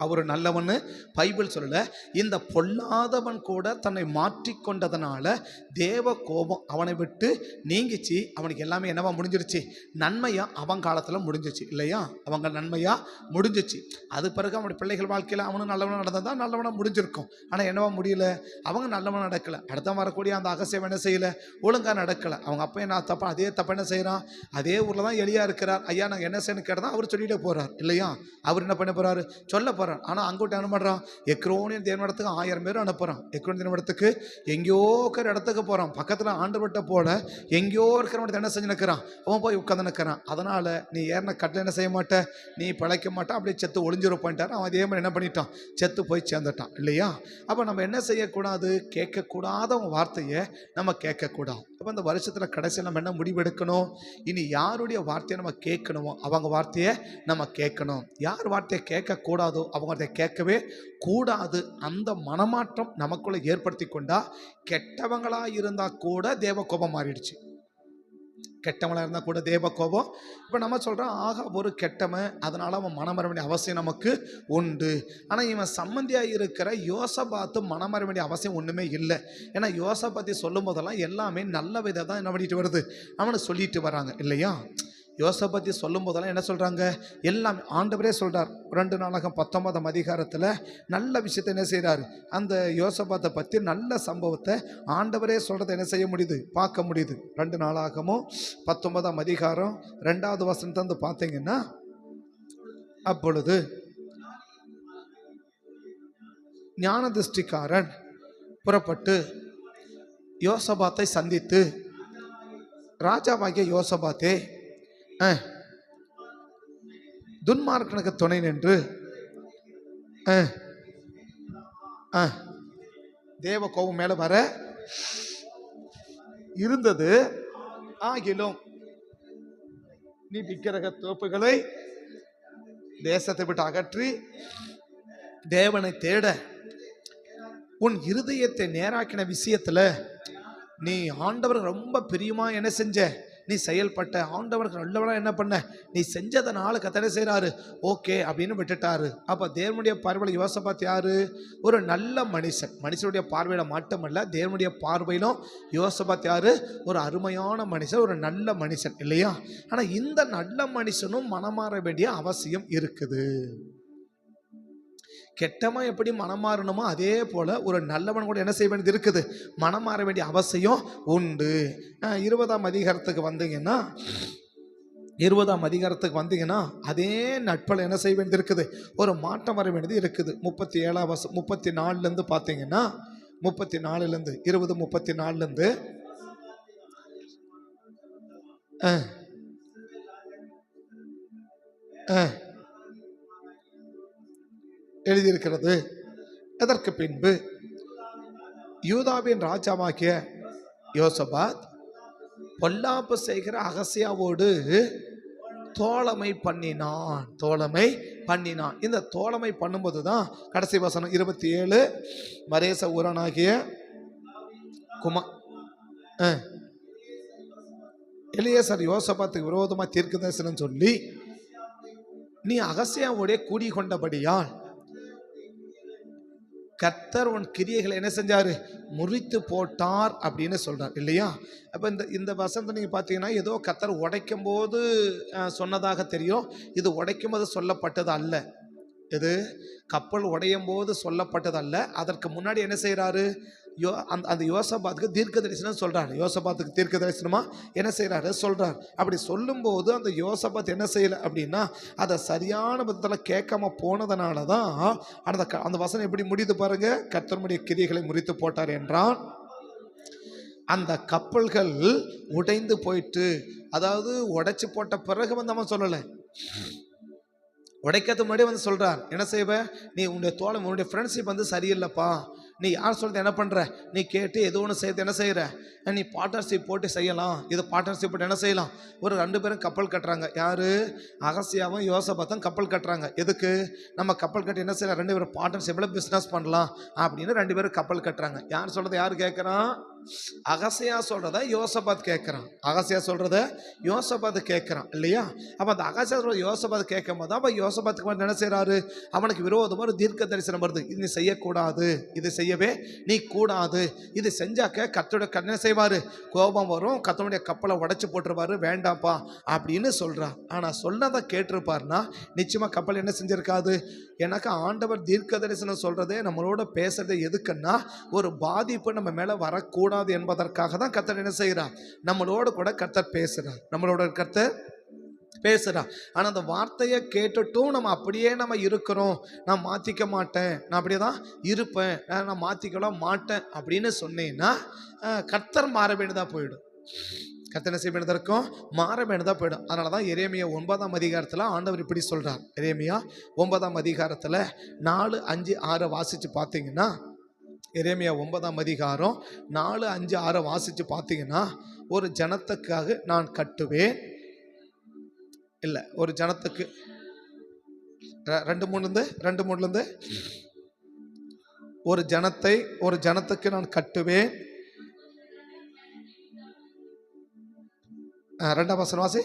அவர் நல்லவன்னு பைபிள் சொல்லல. இந்த பொல்லாதவன் கூட தன்னை மாற்றிக்கொண்டதனால தேவ கோபம் அவனை விட்டு நீங்கிச்சு. அவனுக்கு எல்லாமே என்னவா முடிஞ்சிருச்சு, நன்மையா அவன் காலத்தில் முடிஞ்சிச்சு இல்லையா. அவங்க நன்மையா முடிஞ்சிச்சு. அது பிறகு அவனுடைய பிள்ளைகள் வாழ்க்கையில் அவனும் நல்லவனாக நடந்ததான் நல்லவனாக முடிஞ்சிருக்கும். ஆனால் என்னவா முடியல, அவங்க நல்லவனாக நடக்கலை. அடுத்த வரக்கூடிய அந்த அகசியம் என்ன செய்யலை, ஒழுங்காக நடக்கலை. அவங்க அப்போ என்ன தப்பா, அதே தப்ப என்ன செய்கிறான், அதே ஊரில் தான் எளியா இருக்கிறார். ஐயா நாங்கள் என்ன செய்யணும் கேட்டால் அவர் சொல்லிட்டே போகிறார் இல்லையா. அவர் என்ன பண்ண போகிறாரு, சொல்ல போகிறார். ஆனால் அங்கோட்டு என்ன பண்ணுறான், எக்ரோனியன் தேவனிடத்துக்கு 1000 பேர் அனுப்புகிறான். எக்ரோனியன் தேவனிடத்துக்கு எங்கேயோ இருக்கிற இடத்துக்கு போகிறான். பக்கத்தில் ஆண்டவர்கிட்ட போல எங்கேயோ இருக்கிறவன் என்ன செஞ்சு நிற்கிறான், அவன் போய் உட்காந்து நிற்கிறான். அதனால் நீ ஏறின கட்டில் என்ன செய்ய மாட்ட, நீ பிழைக்க மாட்டான், அப்படியே செத்து ஒளிஞ்சிருப்பான்ட்டார். அவன் அதே மாதிரி என்ன பண்ணிட்டான், செத்து போய் சேர்ந்துட்டான் இல்லையா. அப்போ நம்ம என்ன செய்யக்கூடாது, கேட்கக்கூடாத வார்த்தையை நம்ம கேட்கக்கூடாது. அப்போ இந்த வருஷத்தில் கடைசியில் நம்ம என்ன முடிவெடுக்கணும், இனி யாருடைய வார்த்தையை நம்ம கேட்கணுமோ அவங்க வார்த்தையை நம்ம கேட்கணும். யார் வார்த்தையை கேட்கக்கூடாதோ அவங்க அதை கேட்கவே கூடாது. அந்த மனமாற்றம் நமக்குள்ள ஏற்படுத்தி கொண்டா கெட்டவங்களா இருந்தா கூட தேவ கோபம் மாறிடுச்சு. கெட்டவங்களா இருந்தா கூட தேவ கோபம். இப்போ நம்ம சொல்றோம் ஆகாப் ஒரு கெட்டவன், அதனால அவன் மனம் வர வேண்டிய அவசியம் நமக்கு உண்டு. ஆனால் இவன் சம்பந்தியா இருக்கிற யோசபாத்து மனம் வர வேண்டிய அவசியம் ஒண்ணுமே இல்லை. ஏன்னா யோசபாத்தி சொல்லும் போதெல்லாம் எல்லாமே நல்ல விதை தான் என்ன பண்ணிட்டு வருது, அவனை சொல்லிட்டு வராங்க இல்லையா. யோசபாத்தை சொல்லும் போதெல்லாம் என்ன சொல்கிறாங்க, எல்லாம் ஆண்டவரே சொல்கிறார். 2 நாளாகம் 19ஆம் அதிகாரத்தில் நல்ல விஷயத்தை என்ன செய்கிறார், அந்த யோசபாத்தை பற்றி நல்ல சம்பவத்தை ஆண்டவரே சொல்கிறத என்ன செய்ய முடியுது, பார்க்க முடியுது. 2 நாளாகமும் 19ஆம் அதிகாரம் 2வது வசனத்தை வந்து பார்த்தீங்கன்னா, அப்பொழுது ஞான திருஷ்டிக்காரன் புறப்பட்டு யோசபாத்தை சந்தித்து, ராஜாவாகிய யோசபாத்தே, துன்மார்க்கனுக்கு துணை நின்று தேவ கோபம் மேல வர இருந்தது, ஆகிலும் நீ விக்கிரக தோப்புகளை தேசத்தை விட்டு அகற்றி தேவனை தேட உன் இருதயத்தை நேராக்கின விஷயத்துல நீ ஆண்டவர் ரொம்ப பிரியமா என்ன செஞ்ச, நீ செயல்பட்ட, ஆண்டவருக்கு நல்லவனா என்ன பண்ண, நீ செஞ்சதனால கர்த்தர் செய்றாரு, ஓகே அப்படின்னு விட்டுட்டாரு. அப்ப தேவனுடைய பார்வையில் யோசபாத் யாரு, ஒரு நல்ல மனுஷன். மனுஷனுடைய பார்வையில மட்டுமல்ல, தேவனுடைய பார்வையிலும் யோசபாத் யாரு, ஒரு அருமையான மனுஷன், ஒரு நல்ல மனுஷன் இல்லையா? ஆனா இந்த நல்ல மனுஷனும் மனமாற வேண்டிய அவசியம் இருக்குது. கெட்டவன் எப்படி மனம் மாறணுமோ அதே போல ஒரு நல்லவன் கூட என்ன செய்ய வேண்டியது இருக்குது, மனம் மாற வேண்டிய அவசியம் உண்டு. 20ஆம் அதிகாரத்துக்கு வந்தீங்கன்னா, 20ஆம் அதிகாரத்துக்கு வந்தீங்கன்னா அதே நட்பில் என்ன செய்ய வேண்டியது இருக்குது, ஒரு மாற்றம் வர வேண்டியது இருக்குது. 37ஆம் வசனம் 34லேருந்து பார்த்தீங்கன்னா, 34லேருந்து 20 34லேருந்து எழுதியிருக்கிறது. அதற்கு பின்பு யூதாவின் ராஜாவாகிய யோசபாத் பொல்லாப்பு செய்கிற அகசியாவோடு தோழமை பண்ணினான். இந்த தோழமை பண்ணும்போது தான் கடைசி வசனம் 27, மரேச ஊரனாகிய எலியேசர் யோசபாத்துக்கு விரோதமாக தீர்க்க தரிசனம் சொல்லி நீ அகசியாவோட கூடி கொண்டபடியால் கர்த்தர் உன் கிரியைகளை என்ன செஞ்சாரு, முறித்து போட்டார் அப்படின்னு சொல்றார் இல்லையா? அப்ப இந்த வசனத்தை நீங்க பார்த்தீங்கன்னா, ஏதோ கர்த்தர் உடைக்கும் போது சொன்னதாக தெரியும். இது உடைக்கும் போது சொல்லப்பட்டது அல்ல. இது கப்பல் உடையும் போது சொல்லப்பட்டது அல்ல. அதற்கு முன்னாடி என்ன செய்யறாரு, அந்த யோசபாத்துக்கு தீர்க்க தரிசனம் சொல்றாரு. யோசபாத்துக்கு தீர்க்க தரிசனமா என்ன செய்யறாரு சொல்றார். அப்படி சொல்லும் போது அந்த யோசபாத் என்ன செய்யல அப்படின்னா, அதை சரியான விதத்தில் கேட்காம போனதுனாலதான் அந்த வசனம் எப்படி முடியுது பாருங்க, கர்த்தருடைய கிரியைகளை முறித்து போட்டார் என்றான். அந்த கப்பல்கள் உடைந்து போயிட்டு, அதாவது உடைச்சு போட்ட பிறகு வந்து அவன் சொல்லலை, உடைக்கிறது முன்னாடி வந்து சொல்றார், என்ன செய்வ நீ, உன்னுடைய தோழன் உன்னுடைய ஃப்ரெண்ட்ஷிப் வந்து சரியில்லைப்பா, நீ யார் சொல்றது என்ன பண்ற, நீ கேட்டு ஏதோ ஒன்று செய்து என்ன செய்யற, நீ பார்ட்னர்ஷிப் போட்டு செய்யலாம், இது பார்ட்னர்ஷிப் போட்டு என்ன செய்யலாம், ஒரு 2 பேரும் கப்பல் கட்டுறாங்க. யாரு, அகசியாவும் யோசபாத்தும் கப்பல் கட்டுறாங்க. எதுக்கு, நம்ம கப்பல் கட்டி என்ன செய்யலாம், 2 பேரும் பார்ட்னர்ஷிப்ல பிசினஸ் பண்ணலாம் அப்படின்னு 2 பேரும் கப்பல் கட்டுறாங்க. யார் சொல்றதை யாரு கேட்கறான், அகசியா சொல்றத யோசபாத் கேட்கிறான். அகசியா சொல்றத யோசபாத் கேட்கிறான் இல்லையா? அப்ப அந்த அகசியா சொல்ற யோசபாத் கேட்கும் போது அப்ப யோசபாத்துக்கு என்ன செய்யறாரு, அவனுக்கு விரோதமா ஒரு தீர்க்க தரிசனம் வருது. இது செய்யக்கூடாது, இது செய்யவே நீ கூடாது, இது செஞ்சாக்க கர்த்தருடைய என்ன செய்வாரு, கோபம் வரும், கர்த்தருடைய கப்பலை உடைச்சு போட்டுருவாரு, வேண்டாப்பா அப்படின்னு சொல்றான். ஆனா சொன்னதை கேட்டிருப்பாருன்னா நிச்சயமா கப்பல் என்ன செஞ்சிருக்காது. எனக்கு ஆண்டவர் தீர்க்க தரிசனம் சொல்றதே, நம்மளோட பேசுறதே எதுக்குன்னா, ஒரு பாதிப்பு நம்ம மேல வரக்கூடாது என்பதற்காக தான் கர்த்தர் என்ன செய்யறார், நம்மளோட கூட கர்த்தர் பேசுறார், நம்மளோட கர்த்தர் பேசுறான். ஆனா அந்த வார்த்தையை கேட்டுட்டும் நம்ம அப்படியே நம்ம இருக்கிறோம், நான் மாத்திக்க மாட்டேன், நான் அப்படியே தான் இருப்பேன், நான் மாத்திக்கலாம் மாட்டேன் அப்படின்னு சொன்னேன்னா கர்த்தர் மாற வேண்டியதா போயிடும். கர்த்தர் செய்ய வேண்டியதா இருக்கும், மாற வேண்டியதா போயிடும். அதனாலதான் எரேமியா 9ஆம் அதிகாரத்துல ஆண்டவர் இப்படி சொல்றார். எரேமியா 9ஆம் அதிகாரத்துல 4, 5, 6 வாசிச்சு பார்த்தீங்கன்னா, எரேமியா 9ஆம் அதிகாரம் 4, 5, 6 வாசிச்சு பார்த்தீங்கன்னா, ஒரு ஜனத்துக்காக நான் கட்டுவேன், இல்ல ஒரு ஜனத்துக்கு 2-3 ஒரு ஜனத்துக்கு நான் கட்டுவேன். 2ஆம் வசனம் வாசி.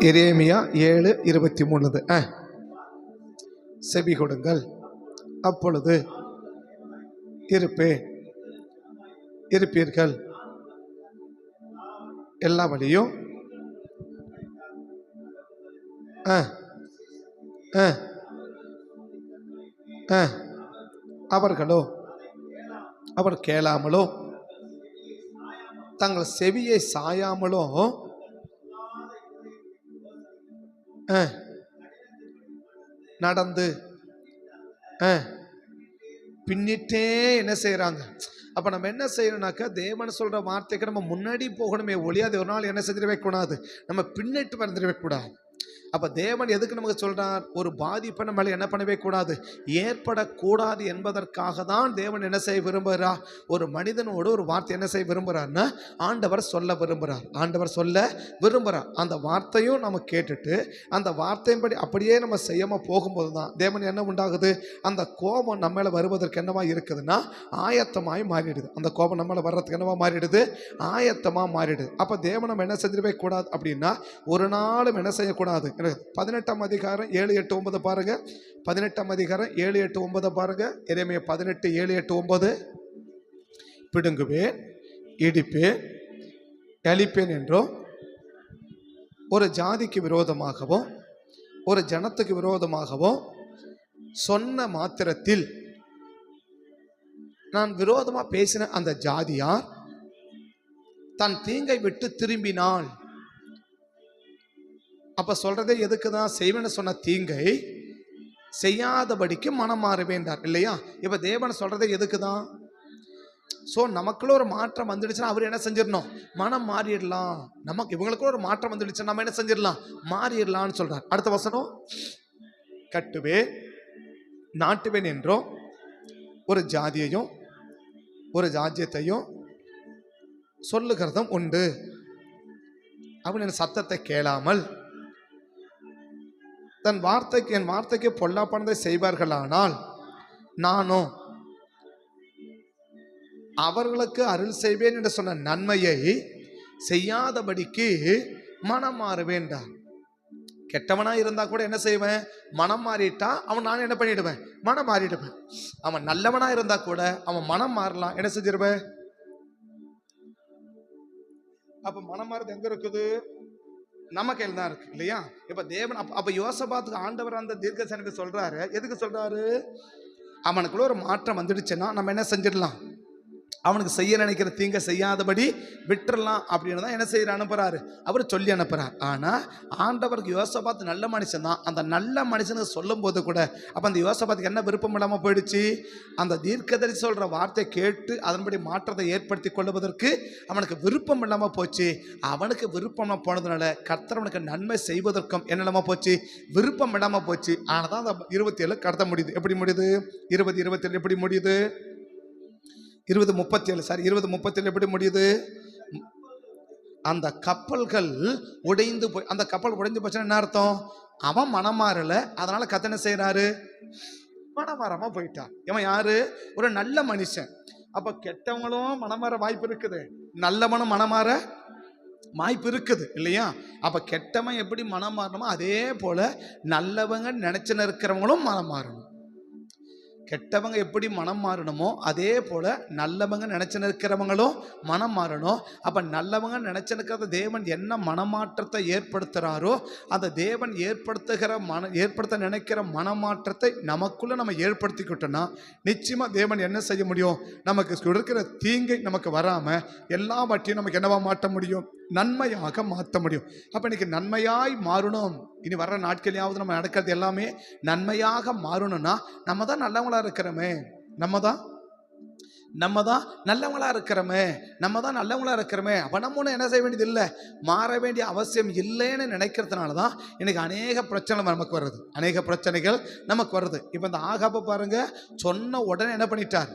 எரேமியா 7:23 செவி கொடுங்கள், அப்பொழுது இருப்பீர்கள். எல்லா வழியும் அவர்களோ அவர் கேளாமலோ தங்கள் செவியை சாயாமலோ நடந்து பின்னிட்டே என்ன செய்யறாங்க. அப்ப நம்ம என்ன செய்யணும்னாக்கா, தேவன் சொல்ற வார்த்தைக்கு நம்ம முன்னாடி போகணுமே ஒழிய அது ஒரு நாள் என்ன செஞ்சிடவே கூடாது, நம்ம பின்னிட்டு வந்துடவே கூடாது. அப்ப தேவன் எதுக்கு நமக்கு சொல்றார், ஒரு பாதிப்பை நம்ம என்ன பண்ணவே கூடாது, ஏற்படக்கூடாது என்பதற்காக தான் தேவன் என்ன செய்ய விரும்புகிறார், ஒரு மனிதனோடு ஒரு வார்த்தை என்ன செய்ய விரும்புகிறார்னா ஆண்டவர் சொல்ல விரும்புகிறார். அந்த வார்த்தையும் நம்ம கேட்டுட்டு அந்த வார்த்தையின்படி அப்படியே நம்ம செய்யாம போகும்போது தான் தேவன் என்ன உண்டாகுது, அந்த கோபம் நம்ம மேல வருவதற்கு என்னவா இருக்குதுன்னா ஆயத்தமாய் மாறிடுது. அந்த கோபம் நம்ம மேல வர்றதுக்கு என்னவா மாறிடுது, ஆயத்தமா மாறிடுது. அப்ப தேவன் நம்ம என்ன செஞ்சிடவே கூடாது அப்படின்னா ஒரு நாளும் என்ன செய்யக்கூடாது. 18ஆம் அதிகாரம் 7, 8, 9 பாருங்க. 18ஆம் அதிகாரம் 7, 8, 9 பாருங்க. எரேமியா 18, 7, 8, 9. பிடுங்குவேன், இடிப்பேன், அழிப்பேன் என்றோ ஒரு ஜாதிக்கு விரோதமாகவோ ஒரு ஜனத்துக்கு விரோதமாகவோ சொன்ன மாத்திரத்தில் நான் விரோதமா பேசின அந்த ஜாதியார் தன் தீங்கை விட்டு திரும்பினாள். அப்ப சொல்றதே எதுக்குதான், செய்வன சொன்ன தீங்கை செய்யாதபடிக்கு மனம் மாற வேண்டார் இல்லையா. இப்ப தேவன் சொல்றதே எதுக்குதான், சோ நமக்குள்ள ஒரு மாற்றம் வந்துடுச்சுன்னா அவர் என்ன செஞ்சிடணும், மனம் மாறிடலாம். நமக்கு இவங்களுக்குள்ள ஒரு மாற்றம் வந்துடுச்சு, நம்ம என்ன செஞ்சிடலாம், மாறிடலாம்னு சொல்றார். அடுத்த வசனம், கட்டுவேன் நாட்டுவேன் என்றோ ஒரு ஜாதியையும் ஒரு ஜாத்தியத்தையும் சொல்லுகிறதும் உண்டு. அவன் என் சத்தத்தை கேளாமல் என் வார்த்தைக்கு பொல்லாப்பானதை செய்வார்களானால் நானும் அவர்களுக்கு அருள் செய்வேன் என்று சொன்ன நன்மையை செய்யாதபடிக்கு மனம் மாற வேண்டாம். கெட்டவனா இருந்தா கூட என்ன செய்வேன், மனம் மாறிட்டா அவன் நான் என்ன பண்ணிடுவேன், மனம் மாறிடுவேன். அவன் நல்லவனா இருந்தா கூட அவன் மனம் மாறலாம், என்ன செஞ்சிருவேன். அப்ப மனம் மாறுது எங்க இருக்குது, நம்ம கையில் தான் இருக்கு இல்லையா. இப்ப தேவன் அப்ப யோசபாத்துக்கு ஆண்டவர் அந்த தீர்க்கதரிசனத்தை சொல்றாரு. எதுக்கு சொல்றாரு, அவனுக்குள்ள ஒரு மாற்றம் வந்துடுச்சுன்னா நம்ம என்ன செஞ்சிடலாம், அவனுக்கு செய்ய நினைக்கிற தீங்க செய்யாதபடி விட்டுறலாம் அப்படின்னு தான் என்ன செய்யற அனுப்புறாரு, அவர் சொல்லி அனுப்புறார். ஆனா ஆண்டவருக்கு யோசபாத் நல்ல மனுஷன் தான். அந்த நல்ல மனுஷனுக்கு சொல்லும் போது கூட அப்ப அந்த யோசபாத்துக்கு என்ன விருப்பம் இல்லாம போயிடுச்சு, அந்த தீர்க்கதரிசி சொல்ற வார்த்தை கேட்டு அதன்படி மாற்றத்தை ஏற்படுத்தி கொள்வதற்கு அவனுக்கு விருப்பம் இல்லாம போச்சு. அவனுக்கு விருப்பம் போனதுனால கர்த்தர் அவனுக்கு நன்மை செய்வதற்கும் என்ன இல்லாம போச்சு, விருப்பம் இல்லாம போச்சு. ஆனாதான் அந்த 27 கடத்த முடியுது. எப்படி முடியுது, 20, 27 எப்படி முடியுது, 20:37 எப்படி முடியுது, அந்த கப்பல்கள் உடைந்து போய், அந்த கப்பல் உடைந்து போச்சுன்னா என்ன அர்த்தம், அவன் மனம் மாறல, அதனால கர்த்தர் என்ன செய்யறாரு, மனம் மாறாம போயிட்டான். இவன் யாரு, ஒரு நல்ல மனுஷன். அப்ப கெட்டவங்களும் மனமாற வாய்ப்பு இருக்குது, நல்லவனும் மனமாற வாய்ப்பு இருக்குது இல்லையா. அப்ப கெட்டவன் எப்படி மனம் மாறணுமோ அதே போல நல்லவங்க நினைச்சுன்னு இருக்கிறவங்களும் மனம் மாறணும். கெட்டவங்க எப்படி மனம் மாறணுமோ அதே போல நல்லவங்க நினைச்சு நிற்கிறவங்களும் மனம் மாறணும். அப்ப நல்லவங்க நினைச்சு நிற்கிறத தேவன் என்ன மனமாற்றத்தை ஏற்படுத்துறாரோ அந்த தேவன் ஏற்படுத்த நினைக்கிற மனமாற்றத்தை நமக்குள்ள நம்ம ஏற்படுத்திக்கிட்டோம்னா நிச்சயமா தேவன் என்ன செய்ய முடியும், நமக்கு இருக்கிற தீங்கை நமக்கு வராம எல்லாவற்றையும் நமக்கு என்னவா மாற்ற முடியும், நன்மையாக மாற்ற முடியும். அப்ப இன்னைக்கு நன்மையாய் மாறணும். இனி வர்ற நாட்களையாவது நம்ம நடக்கிறது எல்லாமே நன்மையாக மாறணும்னா நம்ம தான் நல்லவங்களா இருக்கிறோமே, நம்ம தான் நல்லவங்களா இருக்கிறோமே. அப்ப நம்ம ஒன்றும் என்ன செய்ய வேண்டியது இல்லை, மாற வேண்டிய அவசியம் இல்லைன்னு நினைக்கிறதுனால தான் இன்னைக்கு அநேக பிரச்சனைகள் நமக்கு வருது. இப்ப இந்த ஆகாப பாருங்க, சொன்ன உடனே என்ன பண்ணிட்டார்,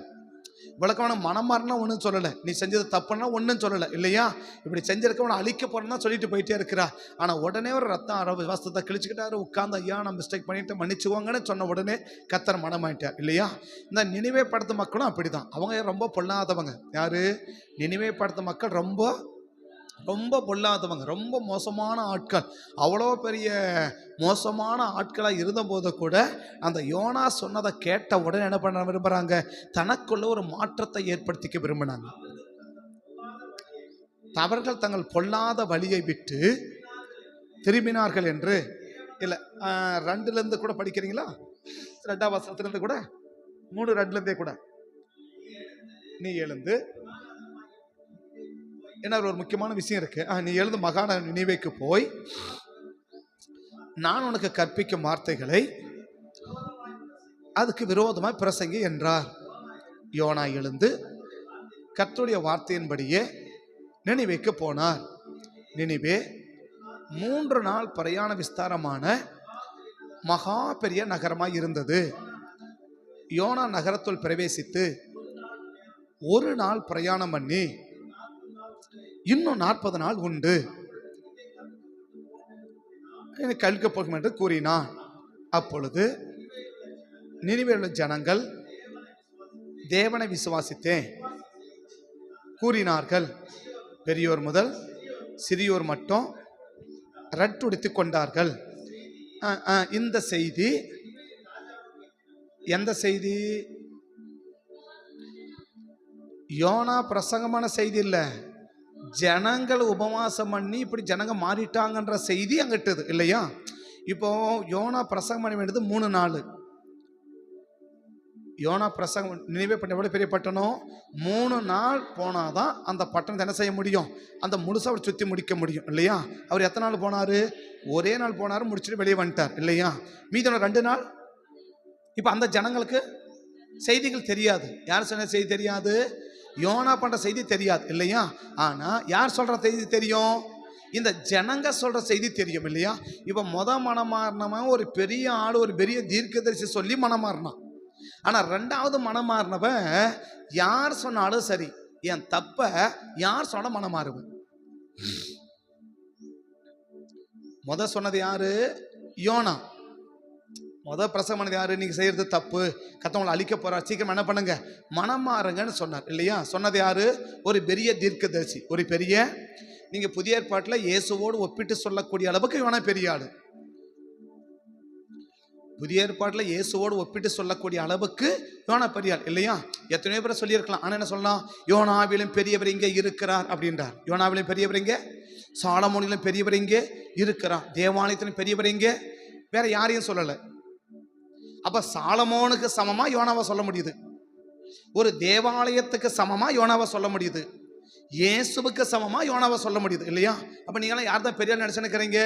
விளக்கமான மனம் மாறினா ஒன்றும் சொல்லலை, நீ செஞ்சது தப்புன்னா ஒன்றும் சொல்லலை இல்லையா. இப்படி செஞ்சிருக்கவனை அழிக்க போறேன்னா சொல்லிட்டு போயிட்டே இருக்கிறா. ஆனால் உடனே ஒரு ரத்தம் வஸ்திரத்தை கிழிச்சுக்கிட்டாரு, உட்கார்ந்து ஐயா நான் மிஸ்டேக் பண்ணிட்டு மன்னிச்சுவாங்கன்னு சொன்ன உடனே கர்த்தர் மனமாயிட்டார் இல்லையா. இந்த நினிவே படுத்த மக்களும் அப்படிதான், அவங்க ரொம்ப பொல்லாதவங்க. யாரு, நினிவே படுத்த மக்கள் ரொம்ப ரொம்ப பொல்லாதவங்க, ரொம்ப மோசமான ஆட்கள். அவ்வளோ பெரிய மோசமான ஆட்களாக இருந்தபோது கூட அந்த யோனா சொன்னதை கேட்ட உடனே என்ன பண்ண விரும்புகிறாங்க? தனக்குள்ள ஒரு மாற்றத்தை ஏற்படுத்திக்க விரும்பினாங்க. அவர்கள் தங்கள் பொல்லாத வழியை விட்டு திரும்பினார்கள் என்று இல்லை, 2லேருந்து கூட படிக்கிறீங்களா? 2ஆம் வசனத்திலிருந்து கூட 3:2 கூட நீ எழுந்து, என்ன ஒரு முக்கியமான விஷயம் இருக்கு. நீ எழுந்து மகான நினைவைக்கு போய் நான் உனக்கு கற்பிக்கும் வார்த்தைகளை அதுக்கு விரோதமாய் பிரசங்கி என்றார். யோனா எழுந்து கர்த்தருடைய வார்த்தையின்படியே நினைவேக்கு போனார். நினைவே 3 நாள் பிரயாண விஸ்தாரமான மகா பெரிய நகரமாய் இருந்தது. யோனா நகரத்துள் பிரவேசித்து 1 நாள் பிரயாணம் பண்ணி இன்னும் 40 நாள் உண்டு எனக்கு கழிக்க போகும் என்று கூறினான். அப்பொழுது நினிவேயுள்ள ஜனங்கள் தேவனை விசுவாசித்தேன் கூறினார்கள். பெரியோர் முதல் சிறியோர் மட்டும் ரட்டுடித்து கொண்டார்கள். இந்த செய்தி எந்த செய்தி? யோனா பிரசங்கமான செய்தி இல்லை, ஜனங்கள் உபவாசம் பண்ணி இப்படி ஜனங்க மாறிட்டாங்கன்ற செய்தி அங்கிட்டது இல்லையா? இப்போ யோனா பிரசங்கம் பண்ண வேண்டியது 3 நாள். யோனா பிரசங்கம் நினைவே பண்ண எவ்வளோ பெரிய பட்டணம், 3 நாள் போனாதான் அந்த பட்டணத்தை என்ன செய்ய முடியும்? அந்த முழுசாக அவர் சுற்றி முடிக்க முடியும் இல்லையா? அவர் எத்தனை நாள் போனார்? ஒரே நாள் போனார், முடிச்சுட்டு வெளியே வந்துட்டார் இல்லையா? மீதம் 2 நாள். இப்போ அந்த ஜனங்களுக்கு செய்திகள் தெரியாது. யார் சொன்ன செய்தி தெரியாது? யோனா பண்ற செய்தி தெரியாது இல்லையா? ஆனா யார் சொல்ற செய்தி தெரியும்? இந்த ஜனங்க சொல்ற செய்தி தெரியும் இல்லையா? இப்ப மனம் மாறினவன் ஒரு பெரிய ஆள், ஒரு பெரிய தீர்க்கதரிசி சொல்லி மனம் மாறினான். ஆனா 2வது மனம் மாறினவன் யார் சொன்னாலும் சரி, என் தப்ப யார் சொன்ன மனம் மாறுவன். சொன்னது யாரு? யோனா. பிரசவம் பண்ணது யாரு? நீங்க செய்யறது தப்பு, கத்தவங்களை அழிக்க போறார், சீக்கிரம் என்ன பண்ணுங்க, மனம் மாறுங்கன்னு சொன்னார் இல்லையா? சொன்னது யாரு? ஒரு பெரிய தீர்க்கதரிசி, ஒரு பெரிய, நீங்க புதிய ஏற்பாட்டில் இயேசுவோடு ஒப்பிட்டு சொல்லக்கூடிய அளவுக்கு யோனா பெரிய ஆளு. புதிய ஏற்பாட்டில் இயேசுவோடு ஒப்பிட்டு சொல்லக்கூடிய அளவுக்கு யோனா பெரிய ஆள் இல்லையா? எத்தனையோ பேரை சொல்லியிருக்கலாம். ஆனா என்ன சொல்லலாம்? யோனாவிலும் பெரியவர் இங்கே இருக்கிறார் அப்படின்றார். யோனாவிலும் பெரியவர் இங்கே, சாலமோனிலும் பெரியவர் இங்கே இருக்கிறார், தேவாலயத்திலும் பெரியவர் இங்கே, வேற யாரையும் சொல்லலை. அப்ப சாலமோனுக்கு சமமா யோனாவை சொல்ல முடியுது, ஒரு தேவாலயத்துக்கு சமமா யோனாவை சொல்ல முடியுது, இயேசுவுக்கு சமமா யோனாவை சொல்ல முடியுது இல்லையா? அப்ப நீங்களாம் யார் தான் பெரியார் நினைச்சுக்கிறீங்க?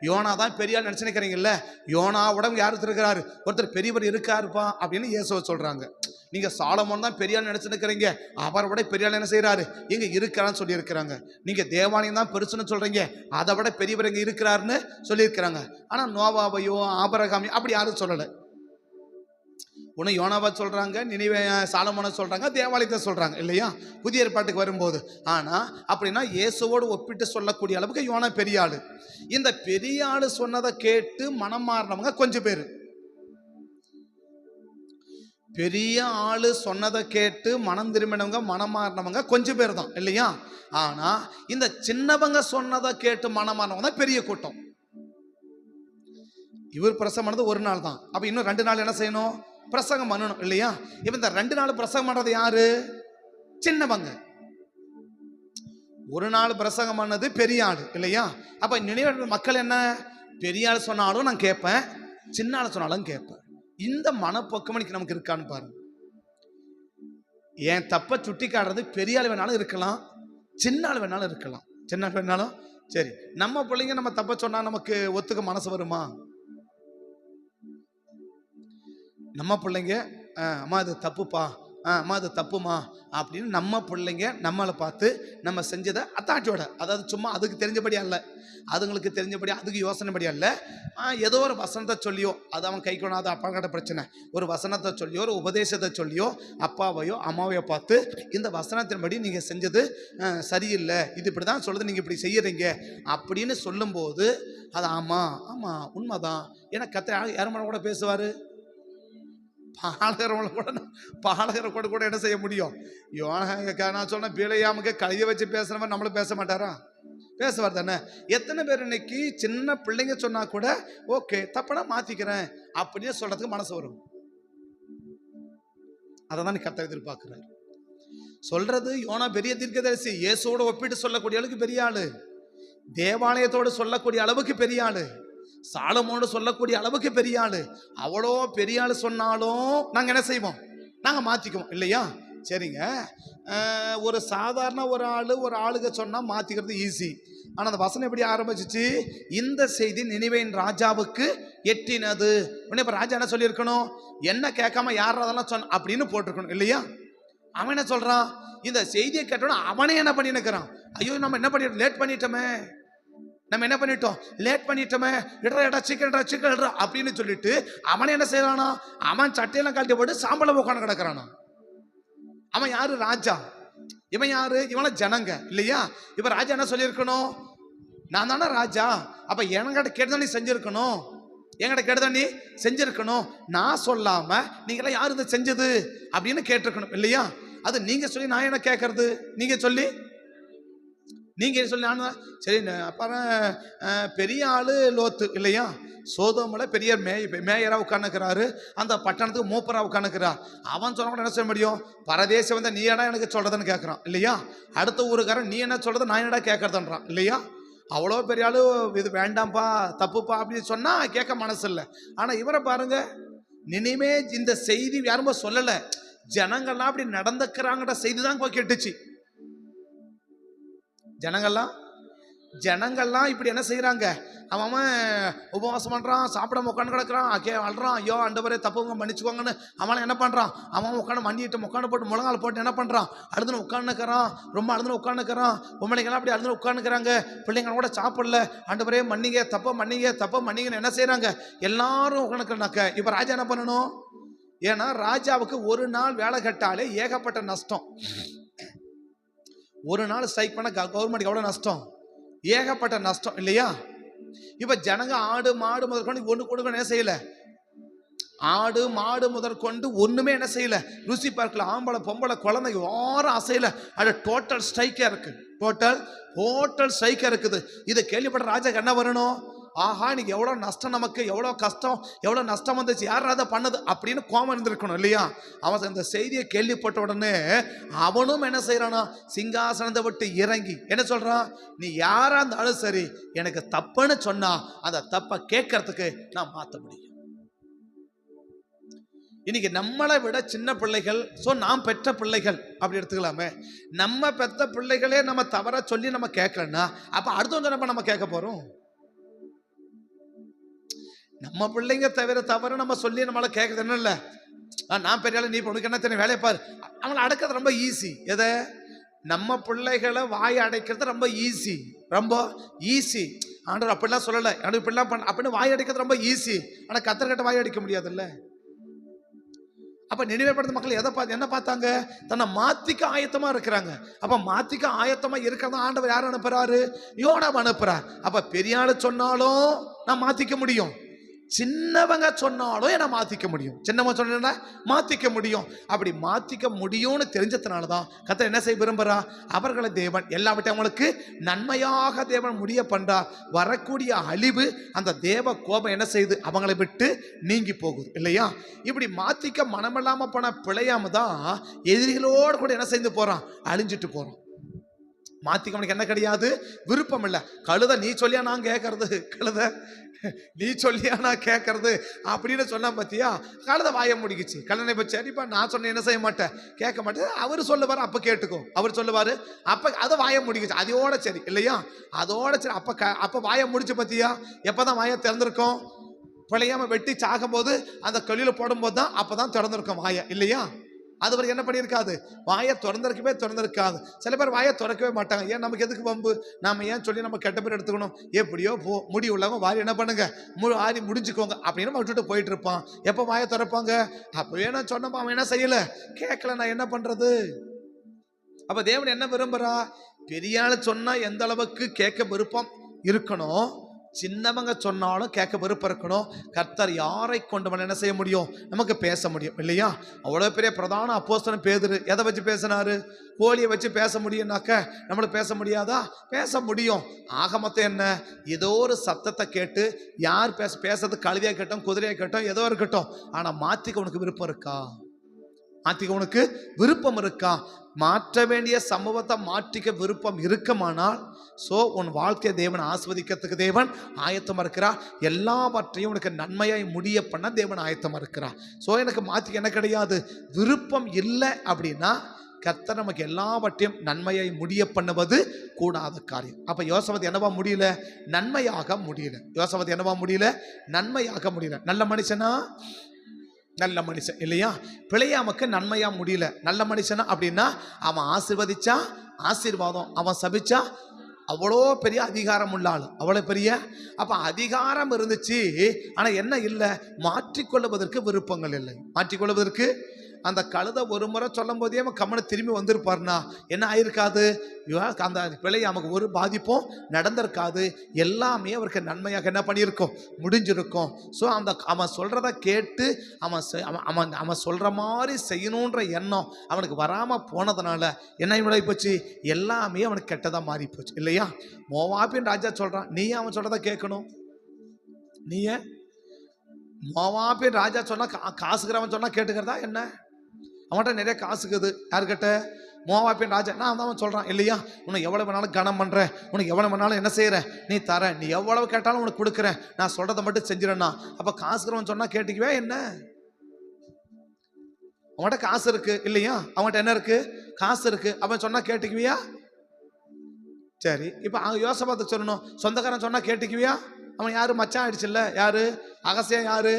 யோனா தான் பெரியார் நினைச்சுக்கிறீங்கல்ல. யோனாவுடன் யார் இருக்கிறாரு? ஒருத்தர் பெரியவர் இருக்காருப்பா அப்படின்னு இயேசுவை சொல்றாங்க. நீங்க சாலமோன் தான் பெரியார் நினைச்சுக்கிறீங்க, அவரை விட பெரியார் என்ன செய்யறாரு? இங்க இருக்கிறான்னு சொல்லி இருக்கிறாங்க. நீங்க தேவாலயம் தான் பெருசுன்னு சொல்றீங்க, அதை விட பெரியவர் இங்க இருக்கிறாருன்னு சொல்லியிருக்கிறாங்க. ஆனா நோவாவையோ ஆபிரகாமையோ அப்படி யாரும் சொல்லலை. ஒன்று யோனாவை சொல்றாங்க, நினிவே சாலமோனை சொல்றாங்க, தேவாலயத்தை சொல்றாங்க இல்லையா புதிய ஏற்பாட்டுக்கு வரும்போது. ஆனா அப்படின்னா இயேசுவோடு ஒப்பிட்டு சொல்லக்கூடிய அளவுக்கு யோனா பெரிய ஆளு. இந்த பெரிய ஆளு சொன்னதை கேட்டு மனம் மாறினவங்க கொஞ்சம் பேரு. பெரிய ஆளு சொன்னதை கேட்டு மனம் திரும்பினவங்க, மனம் மாறினவங்க கொஞ்சம் பேர் தான் இல்லையா? ஆனா இந்த சின்னவங்க சொன்னதை கேட்டு மனம் மாறினவங்க தான் பெரிய கூட்டம். இவர் பிரசவம் பண்ணது 1 நாள் தான். அப்ப இன்னும் 2 நாள் என்ன செய்யணும்? பிரசங்கம் பண்ணணும் இல்லையா? இப்ப இந்த 2 நாள் பிரசங்கம் பண்றது யாரு? சின்னவங்க. 1 நாள் பிரசங்கம் பண்ணது பெரிய ஆள் இல்லையா? அப்ப நினைவு மக்கள் என்ன, பெரிய ஆள் சொன்னாலும் நான் கேட்பேன், சின்ன ஆள் சொன்னாலும் கேட்பேன். இந்த மனப்போக்கம் நமக்கு இருக்கான்னு பாருங்க. என் தப்ப சுட்டி காட்டுறது பெரிய ஆள் வேணாலும் இருக்கலாம், சின்ன ஆள் வேணாலும் இருக்கலாம். சின்ன ஆள் வேணாலும் சரி. நம்ம பிள்ளைங்க நம்ம தப்ப சொன்னா நமக்கு ஒத்துக்க மனசு வருமா? நம்ம பிள்ளைங்க அம்மா அது தப்புப்பா, அம்மா அது தப்புமா அப்படின்னு நம்ம பிள்ளைங்க நம்மளை பார்த்து நம்ம செஞ்சதை அத்தாட்டியோட, அதாவது சும்மா அதுக்கு தெரிஞ்சபடி அல்ல, அதுங்களுக்கு தெரிஞ்சபடி அதுக்கு யோசனைப்படி அல்ல, ஏதோ ஒரு வசனத்தை சொல்லியோ, அது அவன் கை கொண்டாத அப்பா கிட்ட பிரச்சனை, ஒரு வசனத்தை சொல்லியோ ஒரு உபதேசத்தை சொல்லியோ அப்பாவையோ அம்மாவையோ பார்த்து இந்த வசனத்தின்படி நீங்கள் செஞ்சது சரியில்லை, இது இப்படி தான் சொல்லுது, நீங்கள் இப்படி செய்யறீங்க அப்படின்னு சொல்லும்போது அது ஆமாம் ஆமாம் உண்மைதான். ஏன்னா கத்த யாரும் கூட பேசுவார், பாலகரை கூட என்ன செய்ய முடியும்? நான் சொன்ன பீழையாமுக்கு கையை வச்சு பேசுறவன் நம்மளும் பேச மாட்டாரா? பேசுவார் தானே. எத்தனை பேர் இன்னைக்கு சின்ன பிள்ளைங்க சொன்னா கூட ஓகே தப்புனா மாத்திக்கிறேன் அப்படின்னு சொல்றதுக்கு மனசு வரும். அதை தான் கர்த்தர் எதிர்பார்க்கிறார். சொல்றது யோனா பெரிய தீர்க்கதரிசி, இயேசுவோட ஒப்பிட்டு சொல்லக்கூடிய அளவுக்கு பெரிய ஆளு, தேவாலயத்தோடு சொல்லக்கூடிய அளவுக்கு பெரிய ஆளு, சாலமோனோடு சொல்லக்கூடிய அளவுக்கு பெரிய ஆளு. அவ்வளோ பெரிய ஆளு சொன்னாலும் நாங்க என்ன செய்வோம்? நாங்க மாத்திக்குவோம் இல்லையா? சரிங்க, ஒரு சாதாரண ஒரு ஆளுக சொன்னா மாத்திக்கிறது ஈஸி. ஆனா அந்த வசனம் எப்படி ஆரம்பிச்சிச்சு? இந்த செய்தி நினிவேயின் ராஜாவுக்கு எட்டினது. இப்ப ராஜா என்ன சொல்லியிருக்கணும்? என்ன கேட்காம யார் அதெல்லாம் சொன்ன அப்படின்னு போட்டிருக்கணும் இல்லையா? அவன் என்ன சொல்றான்? இந்த செய்தியை கேட்டோன்னா அவனே என்ன பண்ணிருக்கிறான்? ஐயோ நம்ம என்ன பண்ணிட்டோம், லேட் பண்ணிட்டோமே, நம்ம என்ன பண்ணிட்டோம், லேட் பண்ணிட்டோமே, இடா சிக்கன் அப்படின்னு சொல்லிட்டு அவனே என்ன செய்யறானா? அவன் சட்டையெல்லாம் கழட்டி போட்டு சாம்பல உட்காந்து கிடக்குறானா. அவன் யாரு? ராஜா. இவன் யாரு? இவன ஜனங்க இல்லையா? இப்ப ராஜா என்ன சொல்லியிருக்கணும்? நான் தானே ராஜா, அப்ப என்கிட்ட கேட்டுதான் நீ செஞ்சிருக்கணும், என்கிட்ட கேட்டுதான் நீ செஞ்சிருக்கணும். நான் சொல்லாம நீங்களாம் யாரு இதை செஞ்சது அப்படின்னு கேட்டிருக்கணும் இல்லையா? அது நீங்க சொல்லி நான் என்ன கேட்கறது? நீங்க சொல்லி நான் சரி. அப்புறம் பெரிய ஆளு லோத்து இல்லையா? சோதோம்ல பெரிய மேயரா உட்காந்துக்கிறாரு, அந்த பட்டணத்துக்கு மூப்பரா உட்காந்துக்கிறார். அவன் சொன்ன கூட என்ன செய்ய முடியும்? பரதேசம் வந்து நீ என்ன எனக்கு சொல்றதுன்னு கேட்கறான் இல்லையா? அடுத்த ஊருக்காரன் நீ என்ன சொல்றது நான் என்னடா கேட்கறதுன்றான் இல்லையா? அவ்வளோ பெரிய ஆளு இது வேண்டாம்ப்பா தப்புப்பா அப்படின்னு சொன்னா கேட்க மனசு இல்லை. ஆனா இவரை பாருங்க, இனிமே இந்த செய்தி யாருமே சொல்லல, ஜனங்கள்லாம் அப்படி நடந்துக்கிறாங்கன்ற செய்தி தான் கேட்டுச்சு. ஜனங்கள்லாம் இப்படி என்ன செய்யறாங்க? அவன் உபவாசம் பண்றான், சாப்பிட உட்காந்து கிடக்குறான், அழுறான், ஐயோ ஆண்டவரே தப்புங்க மன்னிச்சுக்கோங்கன்னு. அவன் என்ன பண்றான்? அவன் உட்காந்து மண்டிட்டு உட்காந்து போட்டு முழங்கால் போட்டு என்ன பண்றான்? அழுதுன்னு உட்காந்துக்கிறான், ரொம்ப அழுதுன்னு உட்காந்துக்கிறான். பொம்பளைங்கெல்லாம் அப்படி அழுதுன்னு உட்காந்துக்கிறாங்க, பிள்ளைங்க கூட சாப்பிடல. ஆண்டவரே மன்னிங்க, தப்ப மன்னிங்கன்னு என்ன செய்யறாங்க? எல்லாரும் உட்காந்துக்கிறாங்க. இப்ப ராஜா என்ன பண்ணணும்? ஏன்னா ராஜாவுக்கு ஒரு நாள் வேலை கட்டாலே ஏகப்பட்ட நஷ்டம். ஒரு நாள் ஸ்ட்ரைக் பண்ண கவர்மெண்ட் எவ்வளவு நஷ்டம்? ஏகப்பட்ட நஷ்டம் இல்லையா? இப்ப ஜனங்க ஆடு மாடு முதற்கொண்டு ஒண்ணு கொடுக்க என்ன செய்யல, ஆடு மாடு முதற்கொண்டு ஒண்ணுமே என்ன செய்யல, ருசி பார்க்கல. ஆம்பளை பொம்பளை குழந்தை யாரும் அசையல. அது டோட்டல் ஸ்ட்ரைக்கா இருக்கு, டோட்டல் ஸ்ட்ரைக்கா இருக்குது. இதை கேள்விப்பட்ட ராஜாக்கு என்ன வரணும்? ஆஹா இன்னைக்கு எவ்வளவு நஷ்டம், நமக்கு எவ்வளவு கஷ்டம், எவ்வளவு நஷ்டம் வந்துச்சு, யார் அதை பண்ணது அப்படின்னு கோபம் இருந்திருக்கணும் இல்லையா? அவன் இந்த செய்தியை கேள்விப்பட்ட உடனே அவனும் என்ன செய்யறானா? சிங்காசனத்தை விட்டு இறங்கி என்ன சொல்றான்? நீ யாரா இருந்தாலும் சரி, எனக்கு தப்புன்னு சொன்னா அந்த தப்பை கேட்கறதுக்கு நான் மாத்த முடியும். இன்னைக்கு நம்மளை விட சின்ன பிள்ளைகள், நாம் பெற்ற பிள்ளைகள் அப்படி எடுத்துக்கலாமே. நம்ம பெற்ற பிள்ளைகளே நம்ம தவற சொல்லி நம்ம கேட்கலன்னா அப்ப அடுத்தவங்க நம்ம கேட்க போறோம்? நம்ம பிள்ளைங்க தவிர நம்ம சொல்லி நம்மளால கேட்கறது என்ன இல்லை, நான் பெரிய நீ உனக்கு என்ன தெரியும் வேலையை பாரு. அவங்களை அடக்கிறது ரொம்ப ஈஸி. எதை? நம்ம பிள்ளைகளை வாயை அடைக்கிறது ரொம்ப ஈஸி. ஆண்டவர் அப்படிலாம் சொல்லலை, இப்படிலாம் பண்ண அப்படின்னு வாய் அடைக்கிறது ரொம்ப ஈஸி. ஆனால் கத்தர்கிட்ட வாய் அடிக்க முடியாதுல்ல. அப்ப நினைவுபடுத்த மக்கள் எதை பார்த்து என்ன பார்த்தாங்க? தன்னை மாத்திக்க ஆயத்தமா இருக்கிறாங்க. அப்ப மாத்திக்க ஆயத்தமா இருக்கிறதா ஆண்டவர் யார் அனுப்புறாரு? யோனாவை அனுப்புறார். அப்ப பெரிய ஆளு சொன்னாலும் நான் மாத்திக்க முடியும், சின்னவங்க சொன்னாலும் என்ன மாத்திக்க முடியும், சின்னவங்க சொன்னா மாத்திக்க முடியும். அப்படி மாத்திக்க முடியும்னு தெரிஞ்சதுனாலதான் கர்த்தர் என்ன செய்ய விரும்புறா? அவர்களை தேவன் எல்லாவற்றையும் அவங்களுக்கு நன்மையாக தேவன் முடிய பண்றார். வரக்கூடிய அழிவு அந்த தேவ கோபம் என்ன செய்யுது? அவங்களை விட்டு நீங்கி போகுது இல்லையா? இப்படி மாத்திக்க மனமில்லாம போன பிழையாம தான் எதிரிகளோடு கூட என்ன செய்து போறான்? அழிஞ்சிட்டு போறான். மாத்திக்க என்ன கிடையாது, விருப்பம் இல்லை. கழுத நீ சொல்லியா நான் கேட்கறது, கழுத நீ சொல்லியா நான் கேட்கறது அப்படின்னு சொன்னா பாத்தியா, கழுத வாய முடிக்குச்சு. கல்லணை பற்றி சரிப்பா நான் சொன்ன என்ன செய்ய மாட்டேன், கேட்க மாட்டேன். அவரு சொல்லுவாரு அப்ப கேட்டுக்கோ, அவர் சொல்லுவாரு அப்ப அதை வாய முடிக்குச்சு. அதோட சரி இல்லையா? அதோட சரி. அப்ப வாய முடிச்சு பாத்தியா? எப்பதான் வாய திறந்திருக்கோம்? பிழையாம வெட்டி சாகும் போது அந்த கல்லில போடும்போது தான் அப்பதான் திறந்திருக்கோம் வாய இல்லையா? அது வரைக்கும் என்ன பண்ணியிருக்காது? வாயை திறந்திருக்காது. சில பேர் வாயை திறக்கவே மாட்டாங்க. ஏன் நமக்கு எதுக்கு வம்பு, நாம ஏன் சொல்லி நம்ம கெட்ட பேர் எடுத்துக்கணும், எப்படியோ முடி உள்ளவங்க வாரி என்ன பண்ணுங்க, வாரி முடிஞ்சுக்கோங்க அப்படின்னு விட்டுட்டு போயிட்டு இருப்பான். எப்போ வாயை திறப்பாங்க? அப்பவே நான் சொன்னப்ப அவன் என்ன செய்யல, கேட்கல, நான் என்ன பண்றது? அப்ப தேவன் என்ன விரும்புறா? பெரியாள சொன்னா எந்த அளவுக்கு கேட்க விருப்பம் இருக்கணும், சின்னவங்க சொன்னாலும் கேட்க விருப்பம் இருக்கணும். கர்த்தர் யாரை கொண்டு என்ன செய்ய முடியும்? நமக்கு பேச முடியும் இல்லையா? அவ்வளோ பெரிய பிரதான அப்போஸ்தலன் பேதுரு எதை வச்சு பேசினாரு? கோழியை வச்சு பேச முடியும்னாக்க நம்மளுக்கு பேச முடியாதா? பேச முடியும். ஆக மொத்தம் என்ன, ஏதோ ஒரு சத்தத்தை கேட்டு யார் பேசுறது கழுதையா கேட்டோம், குதிரையா கேட்டோம், ஏதோ இருக்கட்டும், ஆனால் மாற்றிக்க உனக்கு விருப்பம் இருக்கா? மாற்றிக்க உனக்கு விருப்பம் இருக்கா? மாற்ற வேண்டிய சம்பவத்தை மாற்றிக்க விருப்பம் இருக்குமானால் உன் வாழ்க்கையை தேவன் ஆஸ்வதிக்கிறதுக்கு தேவன் ஆயத்தமாக இருக்கிறார். எல்லாவற்றையும் உனக்கு நன்மையாய் முடிய பண்ண தேவன் ஆயத்தமாக இருக்கிறார். எனக்கு மாற்றிக்க என்ன கிடையாது? விருப்பம் இல்லை அப்படின்னா கர்த்தர் நமக்கு எல்லாவற்றையும் நன்மையை முடிய பண்ணுவது கூடாத காரியம். அப்போ யோசபாத் என்னவா முடியல? நன்மையாக முடியல. யோசபாத் என்னவா முடியல? நன்மையாக முடியல. நல்ல மனுஷனா? நல்ல மனுஷன் இல்லையா? பிழையாமக்கு நன்மையா முடியல. நல்ல மனுஷனா அப்படின்னா அவன் ஆசீர்வதிச்சா ஆசீர்வாதம், அவன் சபிச்சா அவ்வளோ பெரிய அதிகாரம் உள்ள ஆள், அவ்வளோ பெரிய. அப்போ அதிகாரம் இருந்துச்சு, ஆனால் என்ன இல்லை? மாற்றிக்கொள்வதற்கு விருப்பங்கள் இல்லை. மாற்றிக்கொள்வதற்கு அந்த கழுதை ஒரு முறை சொல்லும் போதே அவன் கம்மனை திரும்பி வந்திருப்பார்னா என்ன ஆயிருக்காது? அந்த பிள்ளை நமக்கு ஒரு பாதிப்பும் நடந்திருக்காது. எல்லாமே அவருக்கு நன்மையாக என்ன பண்ணியிருக்கோம்? முடிஞ்சிருக்கும். அந்த அவன் சொல்றத கேட்டு அவன் சொல்ற மாதிரி செய்யணுன்ற எண்ணம் அவனுக்கு வராமல் போனதுனால என்ன இவனை போச்சு? எல்லாமே அவனுக்கு கெட்டதாக மாறி போச்சு இல்லையா? மோவாபின் ராஜா சொல்றான், நீ அவன் சொல்றத கேட்கணும். நீயே மோவாபின் ராஜா சொன்னா காசுக்கிறவன் சொன்னா கேட்டுக்கிறதா என்ன? அவன்கிட்ட நிறைய காசுக்குது. யாருக்கிட்ட? மோவாபின் ராஜா. நான் தான் சொல்கிறான் இல்லையா, உனக்கு எவ்வளோ வேணாலும் கனம் பண்ணுறேன், உனக்கு எவ்வளோ வேணாலும் என்ன செய்கிறேன், நீ தரேன், நீ எவ்வளவு கேட்டாலும் உனக்கு கொடுக்குறேன், நான் சொல்கிறத மட்டும் செஞ்சிடறேன்னா. அப்போ காசுக்கிறவன் சொன்னால் கேட்டுக்குவே என்ன? அவன்கிட்ட காசு இருக்கு இல்லையா? அவன்கிட்ட என்ன இருக்கு? காசு இருக்கு. அவன் சொன்னால் கேட்டுக்குவியா? சரி, இப்போ யோசபாத்துக்கு சொல்லணும், சொந்தக்காரன் சொன்னால் கேட்டுக்குவியா? அவன் யாரு? மச்சான் ஆயிடுச்சுல்ல. யாரு? அகசியா. யாரு?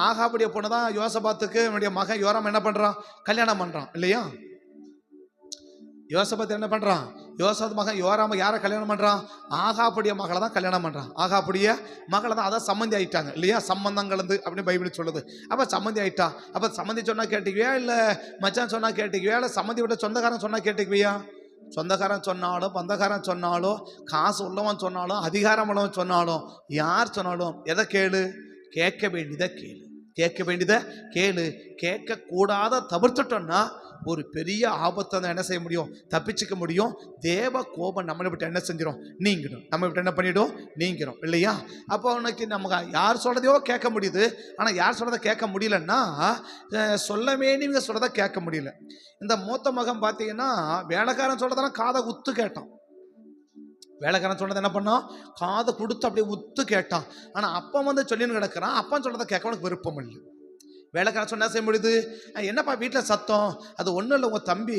ஆகாபுடைய பொண்ணு தான் யோசபாத்துக்கு என்னுடைய மகன் யோராம் என்ன பண்றான்? கல்யாணம் பண்றான் இல்லையா? யோசபாத் என்ன பண்றான்? யோசபாத் மகன் யோராம யாரை கல்யாணம் பண்றான்? ஆகாபுடைய மகளை தான் கல்யாணம் பண்றான். ஆகாபுடைய மகளை தான். அதான் சம்மந்தி ஆயிட்டாங்க இல்லையா? சம்பந்தம் கலந்து அப்படின்னு பைபிள் சொல்லுது. அப்ப சம்மந்தி ஆயிட்டா. அப்ப சம்மந்தி சொன்னா கேட்டுக்குவியா? இல்ல மச்சான் சொன்னா கேட்டுக்குவியா? இல்ல சம்மந்தி விட சொந்தக்காரன் சொன்னா கேட்டுக்குவியா? சொந்தக்காரன் சொன்னாலும் பந்தக்காரன் சொன்னாலும் காசு உள்ளவன் சொன்னாலும் அதிகாரம் உள்ளவன் சொன்னாலும் யார் சொன்னாலும் எதை கேளு? கேட்க வேண்டியதை கேளு. கேட்க வேண்டியதை கேளு. கேட்க கூடாத தவிர்த்துட்டோம்னா ஒரு பெரிய ஆபத்தை தான் என்ன செய்ய முடியும்? தப்பிச்சுக்க முடியும். தேவ கோபம் நம்மளை விட்டு என்ன செஞ்சிடும்? நீங்கிடும். நம்ம விட்டு என்ன பண்ணிடும்? நீங்கிறோம் இல்லையா? அப்போ உனக்கு நமக்கு யார் சொல்றதையோ கேட்க முடியுது, ஆனால் யார் சொல்றதை கேட்க முடியலன்னா சொல்ல வேண்டியவங்க சொல்றதை கேட்க முடியல. இந்த மூத்த மகன் பார்த்தீங்கன்னா வேலைக்காரன் சொல்றதெல்லாம் காதை உத்து கேட்டான். வேலைக்காரன் சொன்னது என்ன பண்ணான்? காதை கொடுத்து அப்படியே உத்து கேட்டான். ஆனால் அப்பன் வந்து சொல்லின்னு கிடக்கிறான். அப்பன் சொல்றதை கேட்க அவனுக்கு விருப்பம் இல்லை. வேலைக்காரன் சொன்னா செய்ய முடியுது? என்னப்பா வீட்டில் சத்தம்? அது ஒன்றும் இல்லை, உங்கள் தம்பி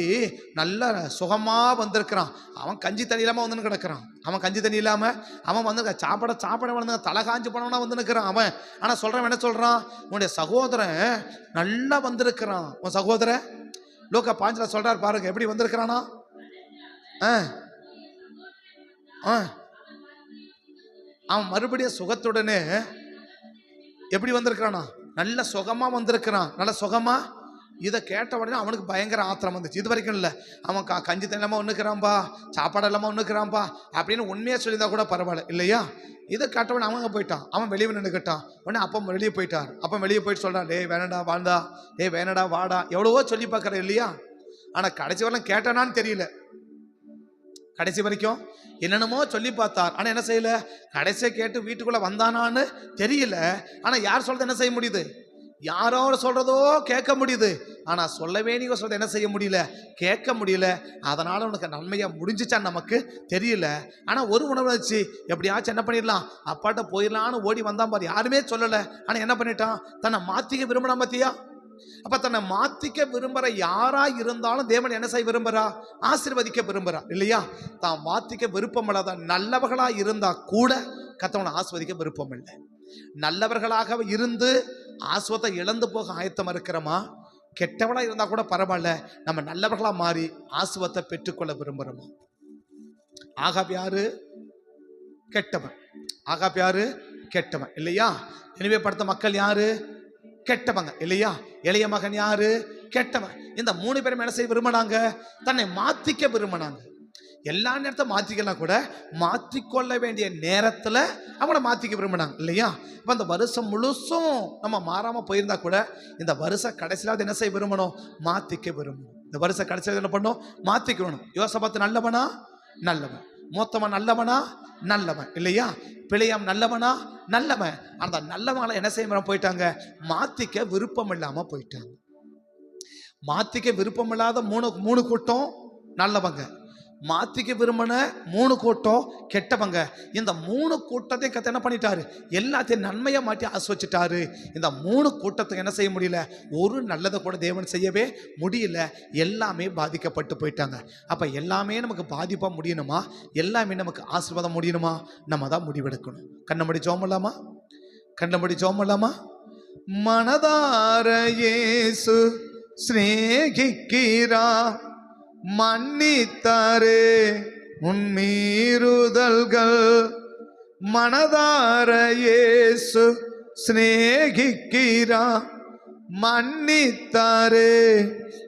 நல்ல சுகமாக வந்திருக்கிறான். அவன் கஞ்சி தண்ணி இல்லாமல் வந்துன்னு கிடக்கிறான். அவன் கஞ்சி தண்ணி இல்லாமல் அவன் வந்துருக்கான். சாப்பாட வந்து தலை காஞ்சி போனவனா வந்து நிற்கிறான் அவன். ஆனால் சொல்கிறவன் என்ன சொல்கிறான்? உன்னுடைய சகோதரன் நல்லா வந்திருக்கிறான். உன் சகோதரன் லூக்கா 5 சொல்கிறார் பாருங்க, எப்படி வந்திருக்கிறானா? அவன் மறுபடியும் சுகத்துடனே எப்படி வந்திருக்கிறானா? நல்ல சுகமா வந்திருக்கிறான். நல்ல சுகமா. இதை கேட்ட உடனே அவனுக்கு பயங்கர ஆத்திரம் வந்துச்சு. இது வரைக்கும் இல்லை, அவன் கஞ்சி தண்ணி ஒன்றுக்கிறான்பா, சாப்பாடு இல்லாமல் ஒன்றுக்கிறான்பா அப்படின்னு உண்மையாக சொல்லியிருந்தா கூட பரவாயில்ல இல்லையா? இதை கேட்டவன் அவன் அங்கே போயிட்டான். அவன் வெளியே நின்றுக்கிட்டான். உடனே அப்போ வெளியே போயிட்டார். அப்போ வெளியே போயிட்டு சொல்கிறான், டே வேணடா வாழ்ந்தா, டே வேணடா வாடா, எவ்வளவோ சொல்லி பார்க்குற இல்லையா? ஆனால் கடைசி வரலாம் கேட்டானான்னு தெரியல. கடைசி வரைக்கும் என்னென்னமோ சொல்லி பார்த்தார். ஆனால் என்ன செய்யல? கடைசியை கேட்டு வீட்டுக்குள்ளே வந்தானான்னு தெரியல. ஆனால் யார் சொல்றது என்ன செய்ய முடியுது? யாரோ சொல்றதோ கேட்க முடியுது. ஆனால் சொல்ல வேண்டிய சொல்றது என்ன செய்ய முடியல? கேட்க முடியல. அதனால உனக்கு நன்மையாக முடிஞ்சிச்சான்னு நமக்கு தெரியல. ஆனால் ஒரு உணர்வு வச்சு எப்படியாச்சும் என்ன பண்ணிடலாம், அப்பாட்ட போயிடலான்னு ஓடி வந்தான் பாரு. யாருமே சொல்லலை. ஆனால் என்ன பண்ணிட்டான்? தன்னை மாற்றிக்க விரும்பினான் பார்த்தியா? அப்ப தன்னை மாத்திக்க விரும்புற யாரா இருந்தாலும் தேவன் என்ன செய்ய விரும்புறா? ஆசீர்வதிக்க விரும்புறா இல்லையா? தான் மாத்திக்க விருப்பம் இல்லாத நல்லவர்களா இருந்தா கூட கர்த்தவனை ஆசீர்வதிக்க விருப்பம் இல்லை. நல்லவர்களாக இருந்து ஆசீர்வாதத்தை இழந்து போக ஆயத்தம் இருக்கிறோமா? கெட்டவளா இருந்தா கூட பரவாயில்ல, நம்ம நல்லவர்களா மாறி ஆசீர்வாதத்தை பெற்றுக்கொள்ள விரும்புறோமா? ஆகாப் யாரு? கெட்டவன். ஆகாப் யாரு? கெட்டவன் இல்லையா? நினைவே படுத்த மக்கள் யாரு? கெட்டவங்க இல்லையா? இளைய மகன் யாரு? கெட்டவன். இந்த 3 பேரும் என்ன செய்ய விரும்பினாங்க? தன்னை மாத்திக்க விரும்பினாங்க. எல்லா நேரத்தையும் மாற்றிக்கலாம் கூட மாற்றிக்கொள்ள வேண்டிய நேரத்தில் அவங்கள மாற்றிக்க விரும்பினாங்க இல்லையா? இப்போ அந்த வருஷம் முழுசும் நம்ம மாறாமல் போயிருந்தா கூட இந்த வருஷ கடைசியிலாவது என்ன செய்ய விரும்பணும்? மாற்றிக்க விரும்பணும். இந்த வருஷ கடைசியில் என்ன பண்ணணும்? மாற்றிக்கணும். யோசபாத் நல்லவனா? நல்லவன். மூத்தவன் நல்லவனா? நல்லவன் இல்லையா? பிழையாம் நல்லவனா? நல்லவன். அந்த நல்லவங்களை என்ன செய்ய போயிட்டாங்க? மாற்றிக்க விருப்பம் இல்லாமல் போயிட்டாங்க. மாற்றிக்க விருப்பம் இல்லாத மூணு கூட்டம் நல்லவங்க, மாத்திக்க விரும்பின 3 கூட்டம் கெட்டவங்க. இந்த 3 கூட்டத்தையும் கத்த என்ன பண்ணிட்டாரு? எல்லாத்தையும் நன்மையா மாற்றி ஆஸ்வச்சிட்டாரு. இந்த 3 கூட்டத்துக்கு என்ன செய்ய முடியல? ஒரு நல்லதை கூட தேவன் செய்யவே முடியல. எல்லாமே பாதிக்கப்பட்டு போயிட்டாங்க. அப்ப எல்லாமே நமக்கு பாதிப்பா முடியணுமா? எல்லாமே நமக்கு ஆசீர்வாதம் முடியணுமா? நம்ம தான் முடிவெடுக்கணும். கண்ணமடி ஜெபம் பண்ணலாமா? கண்ணமடி ஜெபம் பண்ணலாமா? மனதார இயேசு சிநேகிக்கிறா, மன்னித்தாரே உன் மீறுதல்கள். மனதார இயேசு சிநேகிக்கிறா, மன்னித்தாரே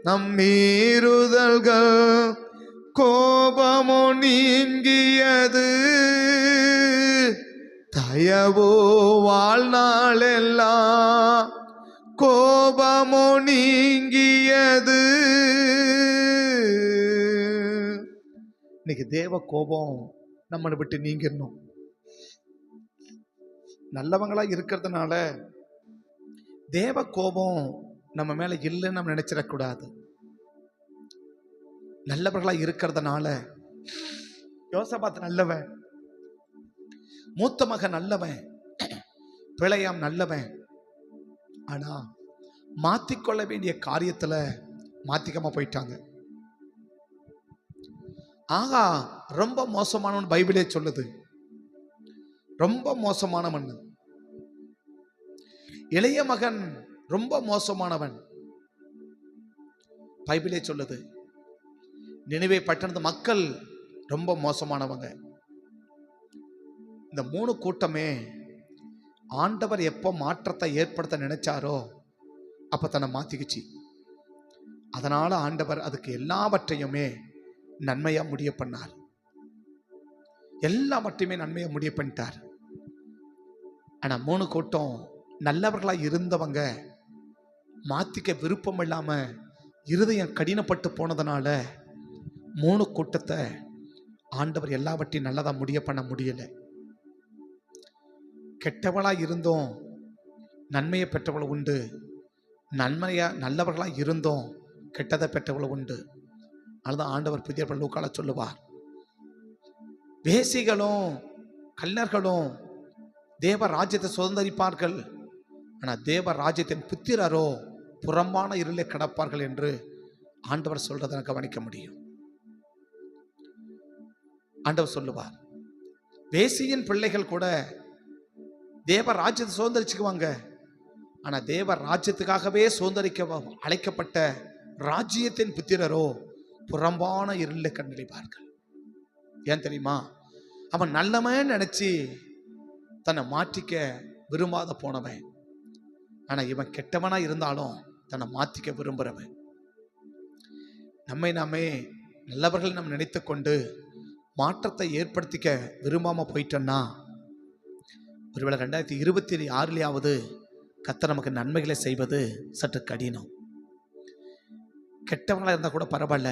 நம் மீறுதல்கள். கோபமோ நீங்கியது, தயவோ வாழ்நாளெல்லாம். கோபமோ நீங்கியது. இன்னைக்கு தேவ கோபம் நம்மளை விட்டு நீங்கிடணும். நல்லவங்களா இருக்கிறதுனால தேவ கோபம் நம்ம மேல இல்லைன்னு நம்ம நினைச்சிடக்கூடாது. நல்லவர்களா இருக்கிறதுனால யோசபாத் நல்லவன், மூத்த மகன் நல்லவன், பிழையாம் நல்லவன். ஆனா மாத்திக்கொள்ள வேண்டிய காரியத்துல மாத்திக்காம போயிட்டாங்க. ஆகா ரொம்ப மோசமானவன் பைபிளே சொல்லுது. ரொம்ப மோசமானவன். இளைய மகன் ரொம்ப மோசமானவன் பைபிளே சொல்லுது. நினிவே பட்டணத்து மக்கள் ரொம்ப மோசமானவங்க. இந்த 3 கூட்டமே ஆண்டவர் எப்போ மாற்றத்தை ஏற்படுத்த நினைச்சாரோ அப்ப தன்னை மாத்திக்கிச்சு. அதனால ஆண்டவர் அதுக்கு எல்லாவற்றையுமே நன்மையா முடிய பண்ணார். எல்லாவற்றையுமே நன்மையா முடிய பண்ணிட்டார். ஆனா 3 கூட்டம் நல்லவர்களா இருந்தவங்க மாத்திக்க விருப்பம் இல்லாம இருதயம் கடினப்பட்டு போனதுனால 3 கூட்டத்தை ஆண்டவர் எல்லாவற்றையும் நல்லதா முடிய பண்ண முடியல. கெட்டவளா இருந்தோம் நன்மையை பெற்றவள உண்டு, நல்லவர்களா இருந்தோம் கெட்டதை பெற்றவள உண்டு. அதுதான் ஆண்டவர் புதிய லூக்கால சொல்லுவார். வேசிகளும் கள்ளர்களும் தேவ ராஜ்யத்தை சுதந்திரிப்பார்கள், ஆனா தேவ ராஜ்யத்தின் புத்திரரோ புறம்பான இருளை கடப்பார்கள் என்று ஆண்டவர் சொல்றதை கவனிக்க முடியும். ஆண்டவர் சொல்லுவார், வேசியின் பிள்ளைகள் கூட தேவ ராஜ்யத்தை சுதந்திரிச்சுக்குவாங்க, ஆனா தேவ ராஜ்யத்துக்காகவே சுதந்திரிக்க அழைக்கப்பட்ட ராஜ்யத்தின் புத்திரரோ புறம்பான இருளை கண்டறிவார்கள். ஏன் தெரியுமா? அவன் நல்லவன் நினைச்சு தன்னை மாற்றிக்க விரும்பாத போனவன். ஆனா இவன் கெட்டவனா இருந்தாலும் தன்னை மாற்றிக்க விரும்புறவன். நாமே நல்லவர்கள் நம்ம நினைத்து கொண்டு மாற்றத்தை ஏற்படுத்திக்க விரும்பாம போயிட்டோம்னா ஒருவேளை 2026 கர்த்தர் நமக்கு நன்மைகளை செய்வது சற்று கடினம். கெட்டவங்களா இருந்தா கூட பரவாயில்ல,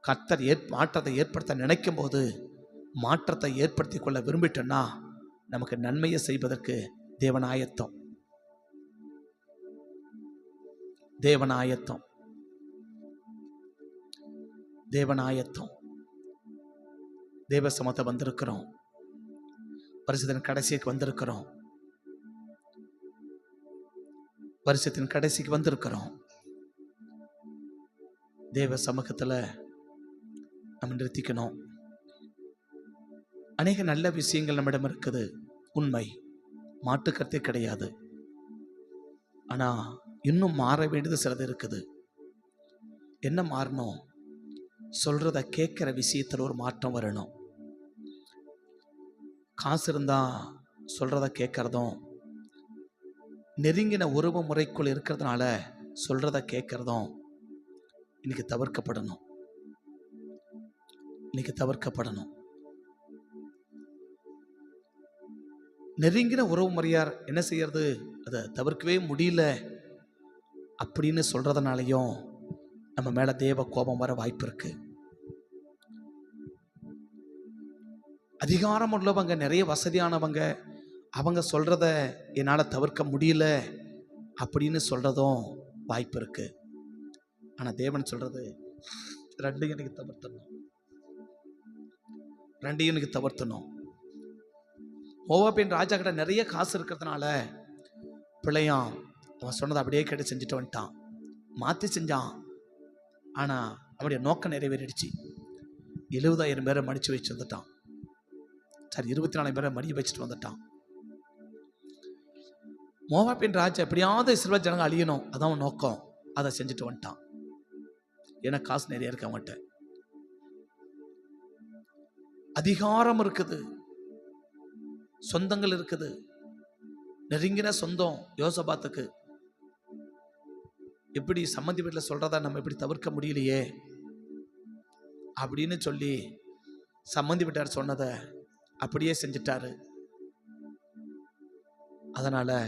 கர்த்தர் மாற்றத்தை ஏற்படுத்த நினைக்கும் போது மாற்றத்தை ஏற்படுத்தி கொள்ள விரும்பிட்டோம்னா நமக்கு நன்மையை செய்வதற்கு தேவன் ஆயத்தம். தேவன் ஆயத்தம். தேவன் ஆயத்தம். தேவ சமத்தை வந்திருக்கிறோம். வருஷத்தின் கடைசிக்கு வந்திருக்கிறோம். வருஷத்தின் கடைசிக்கு வந்திருக்கிறோம். தேவ சமூகத்தில் நம்ம நிறுத்திக்கணும். அநேக நல்ல விஷயங்கள் நம்மிடம் இருக்குது, உண்மை, மாட்டுக்கருத்தே கிடையாது. ஆனா இன்னும் மாற வேண்டியது சிலது இருக்குது. என்ன மாறணும்? சொல்றத கேட்கிற விஷயத்தில் ஒரு மாற்றம் வரணும். காசு இருந்தா சொல்றத கேட்கறதும், நெருங்கின உறவு முறைக்குள் இருக்கிறதுனால சொல்றத கேட்கறதும் இன்னைக்கு தவிர்க்கப்படணும். இன்னைக்கு தவிர்க்கப்படணும். நெருங்கின உறவு முறையார் என்ன செய்யறது, அதை தவிர்க்கவே முடியல அப்படின்னு சொல்றதுனாலையும் நம்ம மேல தேவ கோபம் வர வாய்ப்பு இருக்கு. அதிகாரம் உள்ளவங்க, நிறைய வசதியானவங்க, அவங்க சொல்றத என்னால் தவிர்க்க முடியல அப்படின்னு சொல்றதும் வாய்ப்பு இருக்கு. ஆனா தேவன் சொல்றது ரெண்டையும் எனக்கு தவிர்த்தணும், ரெண்டையும் எனக்கு தவிர்த்தணும். மோவாபின் ராஜா கிட்ட நிறைய காசு இருக்கிறதுனால பிள்ளையாம் அவன் சொன்னதை அப்படியே கேட்டு செஞ்சுட்டு வந்துட்டான். மாற்றி செஞ்சான், ஆனால் அவனுடைய நோக்கம் நிறைவேறிடுச்சு. 70,000 பேரை மடித்து வச்சு வந்துட்டான். சரி, 24,000 பேரை மடிய வச்சுட்டு வந்துட்டான். மோவாபின் ராஜா எப்படியாவது இஸ்ரவேல் ஜனங்க அழியணும், அதான் அவன் நோக்கம். அதை செஞ்சுட்டு வந்துட்டான். ஏன்னா காசு நிறைய இருக்கு அவன்கிட்ட, அதிகாரம் இருக்குது, சொந்தங்கள் இருக்குது. நெருங்கின சொந்தம் யோசபாத்துக்கு. எப்படி சம்மந்தி வீட்டில் சொல்றதா நம்ம எப்படி தவிர்க்க முடியலையே அப்படின்னு சொல்லி சம்மந்தி வீட்டார் சொன்னதை அப்படியே செஞ்சிட்டாரு. அதனால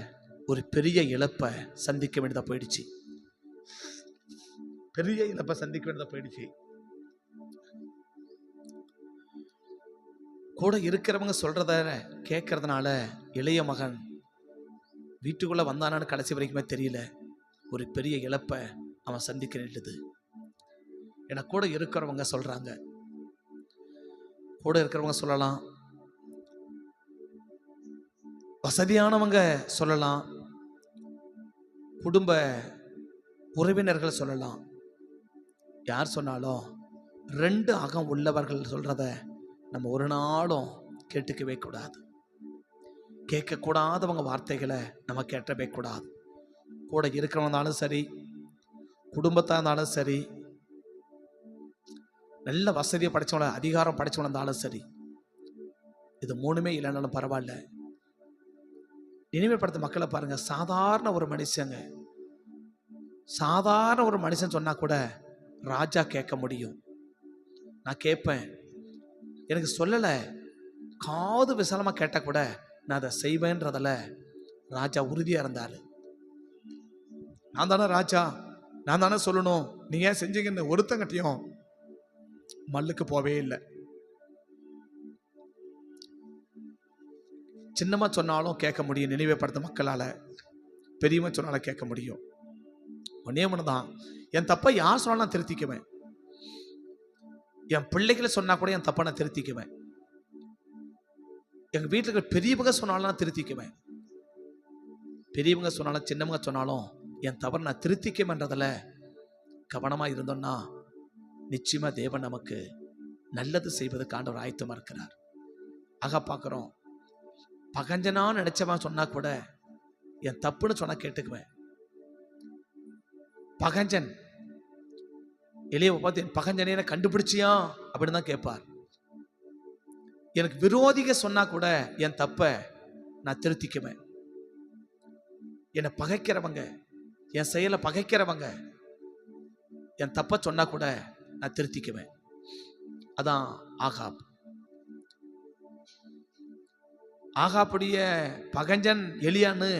ஒரு பெரிய இழப்பை சந்திக்க வேண்டியதா போயிடுச்சு. பெரிய இழப்பை சந்திக்க வேண்டியதா போயிடுச்சு. கூட இருக்கிறவங்க சொல்றத கேட்கறதுனால இளைய மகன் வீட்டுக்குள்ள வந்தானான்னு கடைசி வரைக்குமே தெரியல. ஒரு பெரிய இழப்பை அவன் சந்திக்க நேரிட்டது. ஏன்னா கூட இருக்கிறவங்க சொல்றாங்க, கூட இருக்கிறவங்க சொல்லலாம், வசதியானவங்க சொல்லலாம், குடும்ப உறவினர்கள் சொல்லலாம். யார் சொன்னாலும் 2 அகம் உள்ளவர்கள் சொல்றத நம்ம ஒரு நாளும் கேட்டுக்கவே கூடாது. கேட்கக்கூடாதவங்க வார்த்தைகளை நம்ம கேட்டவே கூடாது. கூட இருக்கிறவனாலும் சரி, குடும்பத்தாக இருந்தாலும் சரி, நல்ல வசதியை படைச்சவங்கள, அதிகாரம் படைச்சவங்க இருந்தாலும் சரி, இது 3மே இல்லைனாலும் பரவாயில்ல. நினைவுபடுத்த மக்களை பாருங்க, சாதாரண ஒரு மனுஷங்க, சாதாரண ஒரு மனுஷன் சொன்னா கூட ராஜா கேட்க முடியும். நான் கேட்பேன், எனக்கு சொல்லலை, காது விசாலமா கேட்ட கூட நான் அதை செய்வேன்றதில் ராஜா உறுதியா இருந்தாரு. நான் தானே ராஜா, நான் தானே சொல்லணும், நீங்க ஏன் செஞ்சீங்கன்னு ஒருத்தங்கட்டியும் மல்லுக்கு போவே இல்லை. சின்னமா சொன்னாலும் கேட்க முடியும் நினைவுபடுத்த மக்களால, பெரியவன் சொன்னாலும் கேட்க முடியும். ஒன்னே ஒண்ணுதான், என் தப்பை யார் சொன்னாலும் நான் திருத்திக்குவேன். என் பிள்ளைகளை சொன்னா கூட என் தப்பை நான் திருத்திக்குவேன். எங்க வீட்டுக்கு பெரியவங்க சொன்னாலும் நான் திருத்திக்குவேன். பெரியவங்க சொன்னாலும் சின்னவங்க சொன்னாலும் என் தவறு நான் திருத்திக்குவேன்றதுல கவனமா இருந்தோம்னா நிச்சயமா தேவன் நமக்கு நல்லது செய்வதற்கு ஆண்டவர் ஆயத்தமா இருக்கிறார். ஆக பார்க்கிறோம், பகஞ்சனா நினைச்சவன் சொன்னா கூட என் தப்புன்னு சொன்னா கேட்டுக்குவேன். பகஞ்சன் எளிய பார்த்து என் பகஞ்சனை கண்டுபிடிச்சியா அப்படின்னு தான் கேட்பார். எனக்கு விரோதிக சொன்னா கூட என் தப்ப நான் திருத்திக்குவேன். என்னை பகைக்கிறவங்க, என் செயலை பகைக்கிறவங்க என் தப்ப சொன்னா கூட நான் திருத்திக்குவேன். அதான் ஆகாப். ஆகாப்புடைய பகஞ்சன் எலியான்னு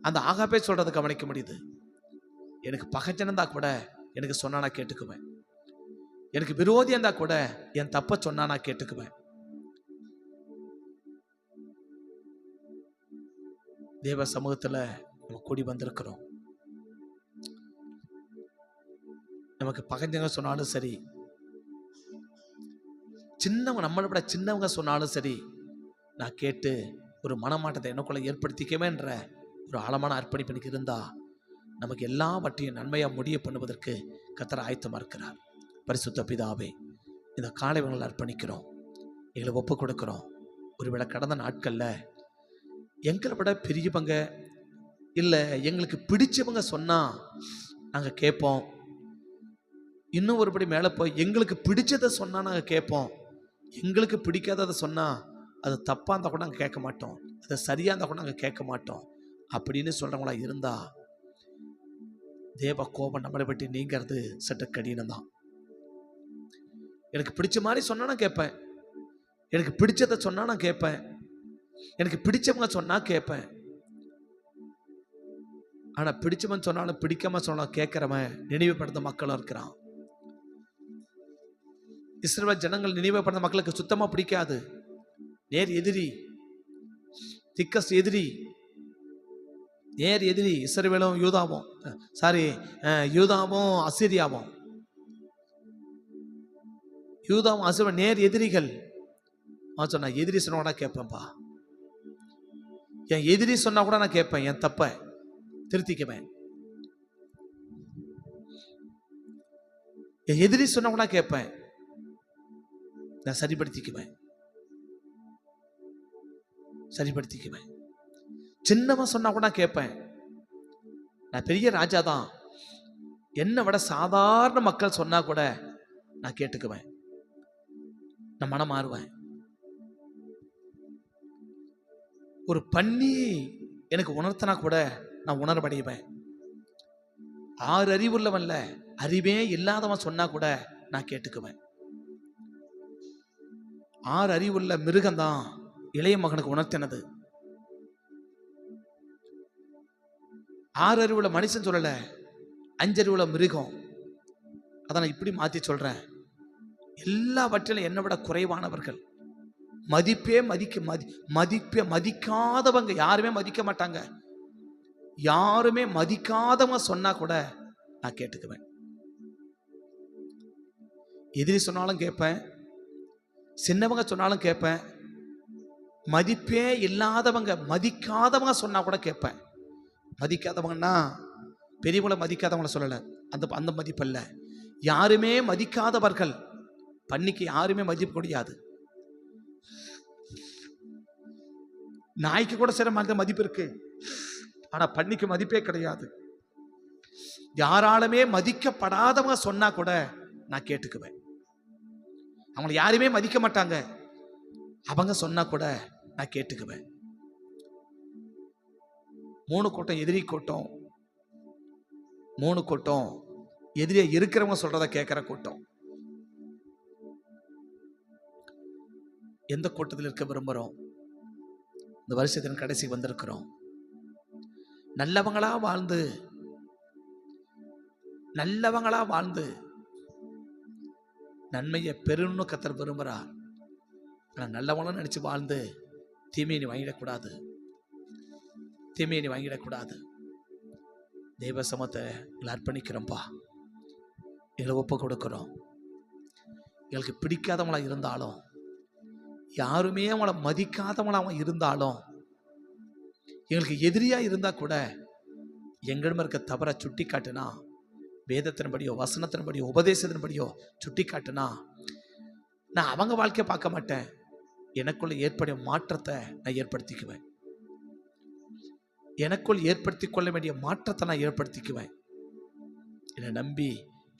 அந்த ஆகாப்பே சொல்றதை கவனிக்க முடியுது. எனக்கு பகஞ்சன் இருந்தா கூட எனக்கு சொன்னா நான் கேட்டுக்குவேன். எனக்கு விரோதி இருந்தா கூட என் தப்ப சொன்னா நான் கேட்டுக்குவேன். தேவ சமூகத்துல நம்ம கூடி வந்திருக்கிறோம். நமக்கு பகஞ்சங்க சொன்னாலும் சரி, சின்னவங்க நம்மளை விட சின்னவங்க சொன்னாலும் சரி, நான் கேட்டு ஒரு மனமாட்டத்தை எனக்குள்ள ஏற்படுத்திக்கவேன்ற ஒரு ஆழமான அர்ப்பணிப்பு எனக்கு இருந்தா நமக்கு எல்லாவற்றையும் நன்மையா முடிய பண்ணுவதற்கு கர்த்தர் ஆயத்தமா இருக்கிறார். பரிசுத்த பிதாவே, இந்த காலை வேளையில் அர்ப்பணிக்கிறோம், எங்களை ஒப்பு கொடுக்கிறோம். ஒருவேளை கடந்த நாட்கள்ல எங்களை விட பெரியவங்க இல்லை எங்களுக்கு பிடிச்சவங்க சொன்னா நாங்க கேட்போம். இன்னும் ஒருபடி மேலே போய் எங்களுக்கு பிடிச்சதை சொன்னா நாங்க கேட்போம். எங்களுக்கு பிடிக்காததை சொன்னா அது தப்பா இருந்தா கூட நாங்க கேட்க மாட்டோம், அது சரியா இருந்தா கூட நாங்க கேட்க மாட்டோம் அப்படின்னு சொல்றவங்களா இருந்தா தேவ கோபம் நம்மளை விட்டு நீங்கிறது சற்று கடினம் தான். எனக்கு பிடிச்ச மாதிரி சொன்னா நான் கேட்பேன், எனக்கு பிடிச்சதை சொன்னா நான் கேட்பேன், எனக்கு பிடிச்சவங்க சொன்னா கேட்பேன். ஆனா பிடிச்சவன் சொன்னாலும் பிடிக்காம சொன்னாலும் கேட்கிறவன் நினைவுபடுத்த மக்களும் இருக்கிறான். இஸ்ரவேல் ஜனங்கள் நினைவுபடுத்த மக்களுக்கு சுத்தமா பிடிக்காது. நேர் எதிரி, திக்கஸ்ட் எதிரி, நேர் எதிரி இஸ்ரவேலும் யூதாவும், யூதாவும் அசீரியாவும். யூதாவும் அசீரியாவும் நேர் எதிரிகள். அவன் சொன்னா எதிரி சொன்னா கூட கேட்பேன்ப்பா, என் எதிரி சொன்னா கூட நான் கேட்பேன், என் தப்ப திருத்திக்குவேன். என் எதிரி சொன்னா கூட கேட்பேன், நான் சரிப்படுத்திக்குவேன். சின்னவன் சொன்னா கூட கேட்பேன். நான் பெரிய ராஜா தான், என்னை விட சாதாரண மக்கள் சொன்னா கூட நான் கேட்டுக்குவேன், நான் மனம் மாறுவேன். ஒரு பண்ணி எனக்கு உணர்த்தினா கூட நான் உணர்வடைவேன். 6 அறிவுள்ளவன்ல அறிவே இல்லாதவன் சொன்னா கூட நான் கேட்டுக்குவேன். 6 அறிவுள்ள மிருகம்தான் இளைய மகனுக்கு உணர்த்தினது. 6 அறிவுள்ள மனுஷன் சொல்லல, 5 அறிவுள்ள மிருகம். அதை நான் இப்படி மாத்தி சொல்றேன், எல்லாவற்றிலும் என்னை விட குறைவானவர்கள், மதிக்காதவங்க யாருமே மதிக்க மாட்டாங்க. யாருமே மதிக்காதவங்க சொன்னா கூட நான் கேட்டுக்குவேன். எதிரி சொன்னாலும் கேட்பேன், சின்னவங்க சொன்னாலும் கேட்பேன், மதிப்பே இல்லாதவங்க மதிக்காதவங்க சொன்னா கூட கேட்பேன். மதிக்காதவங்கன்னா பெரியவங்களை மதிக்காதவங்களை சொல்லல, அந்த மதிப்பு அல்ல. யாருமே மதிக்காதவர்கள், பண்ணிக்கு யாருமே மதிப்பு முடியாது. நாய்க்கு கூட சில மதிப்பு இருக்கு, ஆனா பண்ணிக்கு மதிப்பே கிடையாது. யாராலுமே மதிக்கப்படாதவங்க சொன்னா கூட நான் கேட்டுக்குவேன். அவங்களை யாருமே மதிக்க மாட்டாங்க, அவங்க சொன்னா கூட நான் கேட்டுக்குவேன். 3 கூட்டம் எதிரி கூட்டம், 3 கூட்டம் எதிரியா இருக்கிறவங்க சொல்றத கேட்கிற கூட்டம். எந்த கூட்டத்தில் இருக்க விரும்புறோம்? இந்த வருஷத்தின் கடைசி வந்திருக்கிறோம். நல்லவங்களா வாழ்ந்து நன்மையை பெருன்னு கர்த்தர் விரும்புகிறார். ஆனால் நல்லவங்களும் நினைச்சு வாழ்ந்து தீமையை வாங்கிடக்கூடாது. தெய்வ சமத்தை எங்களை அர்ப்பணிக்கிறோம்ப்பா, எங்களை ஒப்பு கொடுக்கிறோம். எங்களுக்கு பிடிக்காதவங்களா இருந்தாலும், யாருமே அவங்கள மதிக்காதவங்களா அவன் இருந்தாலும், எங்களுக்கு எதிரியா இருந்தா கூட எங்களிடம் இருக்க தவறை சுட்டி காட்டுனா, வேதத்தின்படியோ வசனத்தின்படியோ உபதேசத்தின்படியோ சுட்டி காட்டுனா, நான் அவங்க வாழ்க்கையை பார்க்க மாட்டேன், எனக்குள்ள ஏற்படும் மாற்றத்தை நான் ஏற்படுத்திக்குவேன். எனக்குள் ஏற்படுத்திக் கொள்ள வேண்டிய மாற்றத்தை நான் ஏற்படுத்திக்குவேன். என்னை நம்பி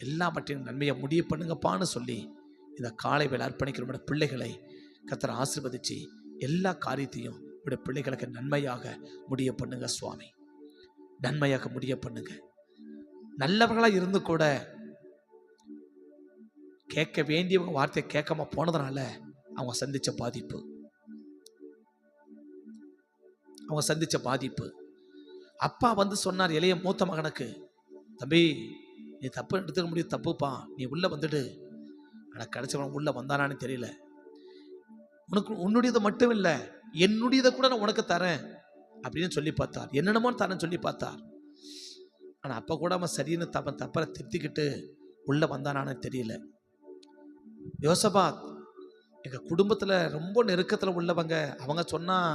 எல்லாவற்றையும் நன்மையை முடிவு பண்ணுங்கப்பான்னு சொல்லி இந்த காலை வேளை அர்ப்பணிக்கிற பிள்ளைகளை கர்த்தர் ஆசீர்வதிச்சு எல்லா காரியத்தையும் உடைய பிள்ளைகளுக்கு நன்மையாக முடிய பண்ணுங்க சுவாமி, நன்மையாக முடிய பண்ணுங்க. நல்லவர்களா இருந்து கூட கேட்க வேண்டியவங்க வார்த்தையை கேட்காம போனதுனால அவங்க சந்திச்ச பாதிப்பு. அப்பா வந்து சொன்னார் இளைய மூத்த மகனுக்கு, தம்பி நீ தப்பு எடுத்துக்க முடியும், தப்புப்பா, நீ உள்ள வந்துடு. ஆனால் கிடைச்சவன் உள்ள வந்தானான்னு தெரியல. உன்னுடையது மட்டும் இல்லை, என்னுடையதை கூட நான் உனக்கு தரேன் அப்படின்னு சொல்லி பார்த்தார். என்னென்னமோ தரேன்னு சொல்லி பார்த்தார். ஆனால் அப்போ கூட அவன் சரின்னு தப்பரை திருத்திக்கிட்டு உள்ள வந்தானான்னு தெரியல. யோசபாத் எங்கள் குடும்பத்தில் ரொம்ப நெருக்கத்தில் உள்ளவங்க, அவங்க சொன்னால்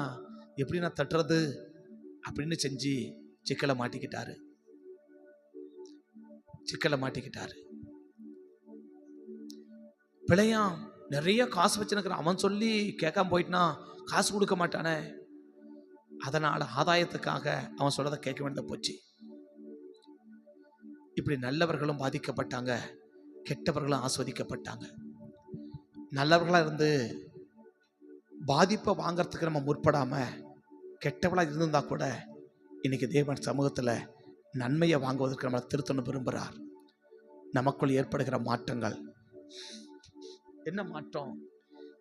எப்படி நான் தட்டுறது அப்படின்னு செஞ்சு சிக்கலை மாட்டிக்கிட்டாரு. பிள்ளையாம் நிறைய காசு வச்சுருக்கிறான், அவன் சொல்லி கேட்காம போயிட்டானா காசு கொடுக்க மாட்டானே, அதனால் ஆதாயத்துக்காக அவன் சொல்றதை கேட்க வேண்டியது போச்சு. இப்படி நல்லவர்களும் பாதிக்கப்பட்டாங்க, கெட்டவர்களும் ஆஸ்வதிக்கப்பட்டாங்க. நல்லவர்களாக இருந்து பாதிப்பை வாங்கறதுக்கு நம்ம முற்படாம கெட்டவளாக இருந்திருந்தா கூட இன்னைக்கு தேவன் சமூகத்தில் நன்மையை வாங்குவதற்கு நம்மளை திருத்தணும் விரும்புகிறார். நமக்குள் ஏற்படுகிற மாற்றங்கள் என்ன மாற்றம்?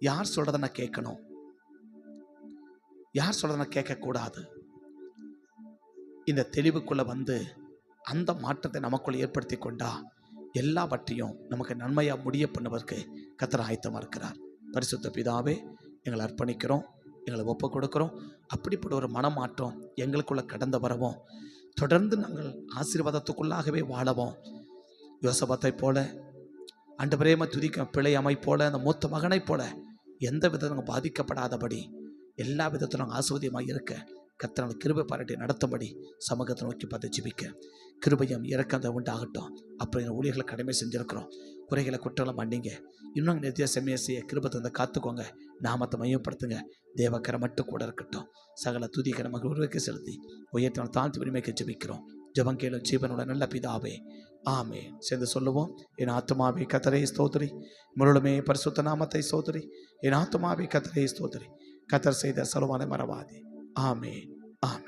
யார் சொல்றதை நான் கேட்கணும், யார் சொல்றதை நான் கேட்கக்கூடாது. இந்த தெளிவுக்குள்ள வந்து அந்த மாற்றத்தை நமக்குள்ள ஏற்படுத்தி கொண்டா எல்லாவற்றையும் நமக்கு நன்மையா முடிய பண்ணுவதற்கு கர்த்தர் ஆயத்தமா இருக்கிறார். பரிசுத்த பிதாவே, எங்களை அர்ப்பணிக்கிறோம், எங்களை ஒப்பு கொடுக்கிறோம். அப்படிப்பட்ட ஒரு மனமாற்றம் எங்களுக்குள்ள கடந்து வரவும், தொடர்ந்து நாங்கள் ஆசீர்வாதத்துக்குள்ளாகவே வாழவும், யோசபாத்தை போல, ஆண்டவரே துதிக்கும் பிழையாமை போல, அந்த மூத்த மகனை போல எந்த விதத்தில் நாங்கள் பாதிக்கப்படாதபடி எல்லா விதத்திலும் நாங்கள் ஆசீர்வாதமாக இருக்க கர்த்தர் கிருபை பாராட்டி நடத்தும்படி சமூகத்தை நோக்கி பார்த்து ஜெபிக்க கிருபையும் இறக்கத்தை உண்டாகட்டும். அப்புறம் ஊழியர்களை கடமை செஞ்சுருக்கிறோம். குறைகளை குற்றங்களை மன்னிங்க. இன்னும் நித்திய செம்மையை செய்ய கிருபை தந்து காத்துக்கோங்க. நாமத்தை மையப்படுத்துங்க. தேவக்கரை மட்டும் கூட இருக்கட்டும். சகல துதிக்கிற மகள் உருவಕ್ಕೆ செலுத்தி உயர்த்தின தாழ்த்து உரிமைக்கு ஜெபிக்கிறோம். ஜெபம் கேளும் ஜீவனோட நல்ல பிதாவே, ஆமே. சேர்ந்து சொல்லுவோம். என் ஆத்துமாவே கர்த்தரை ஸ்தோத்திரி, முழுமே பரிசுத்த நாமத்தை ஸ்தோத்திரி. என் ஆத்துமாவே கர்த்தரை ஸ்தோத்திரி, கர்த்தர் செய்த சர்வனை மறவாதே. ஆமே, ஆமே.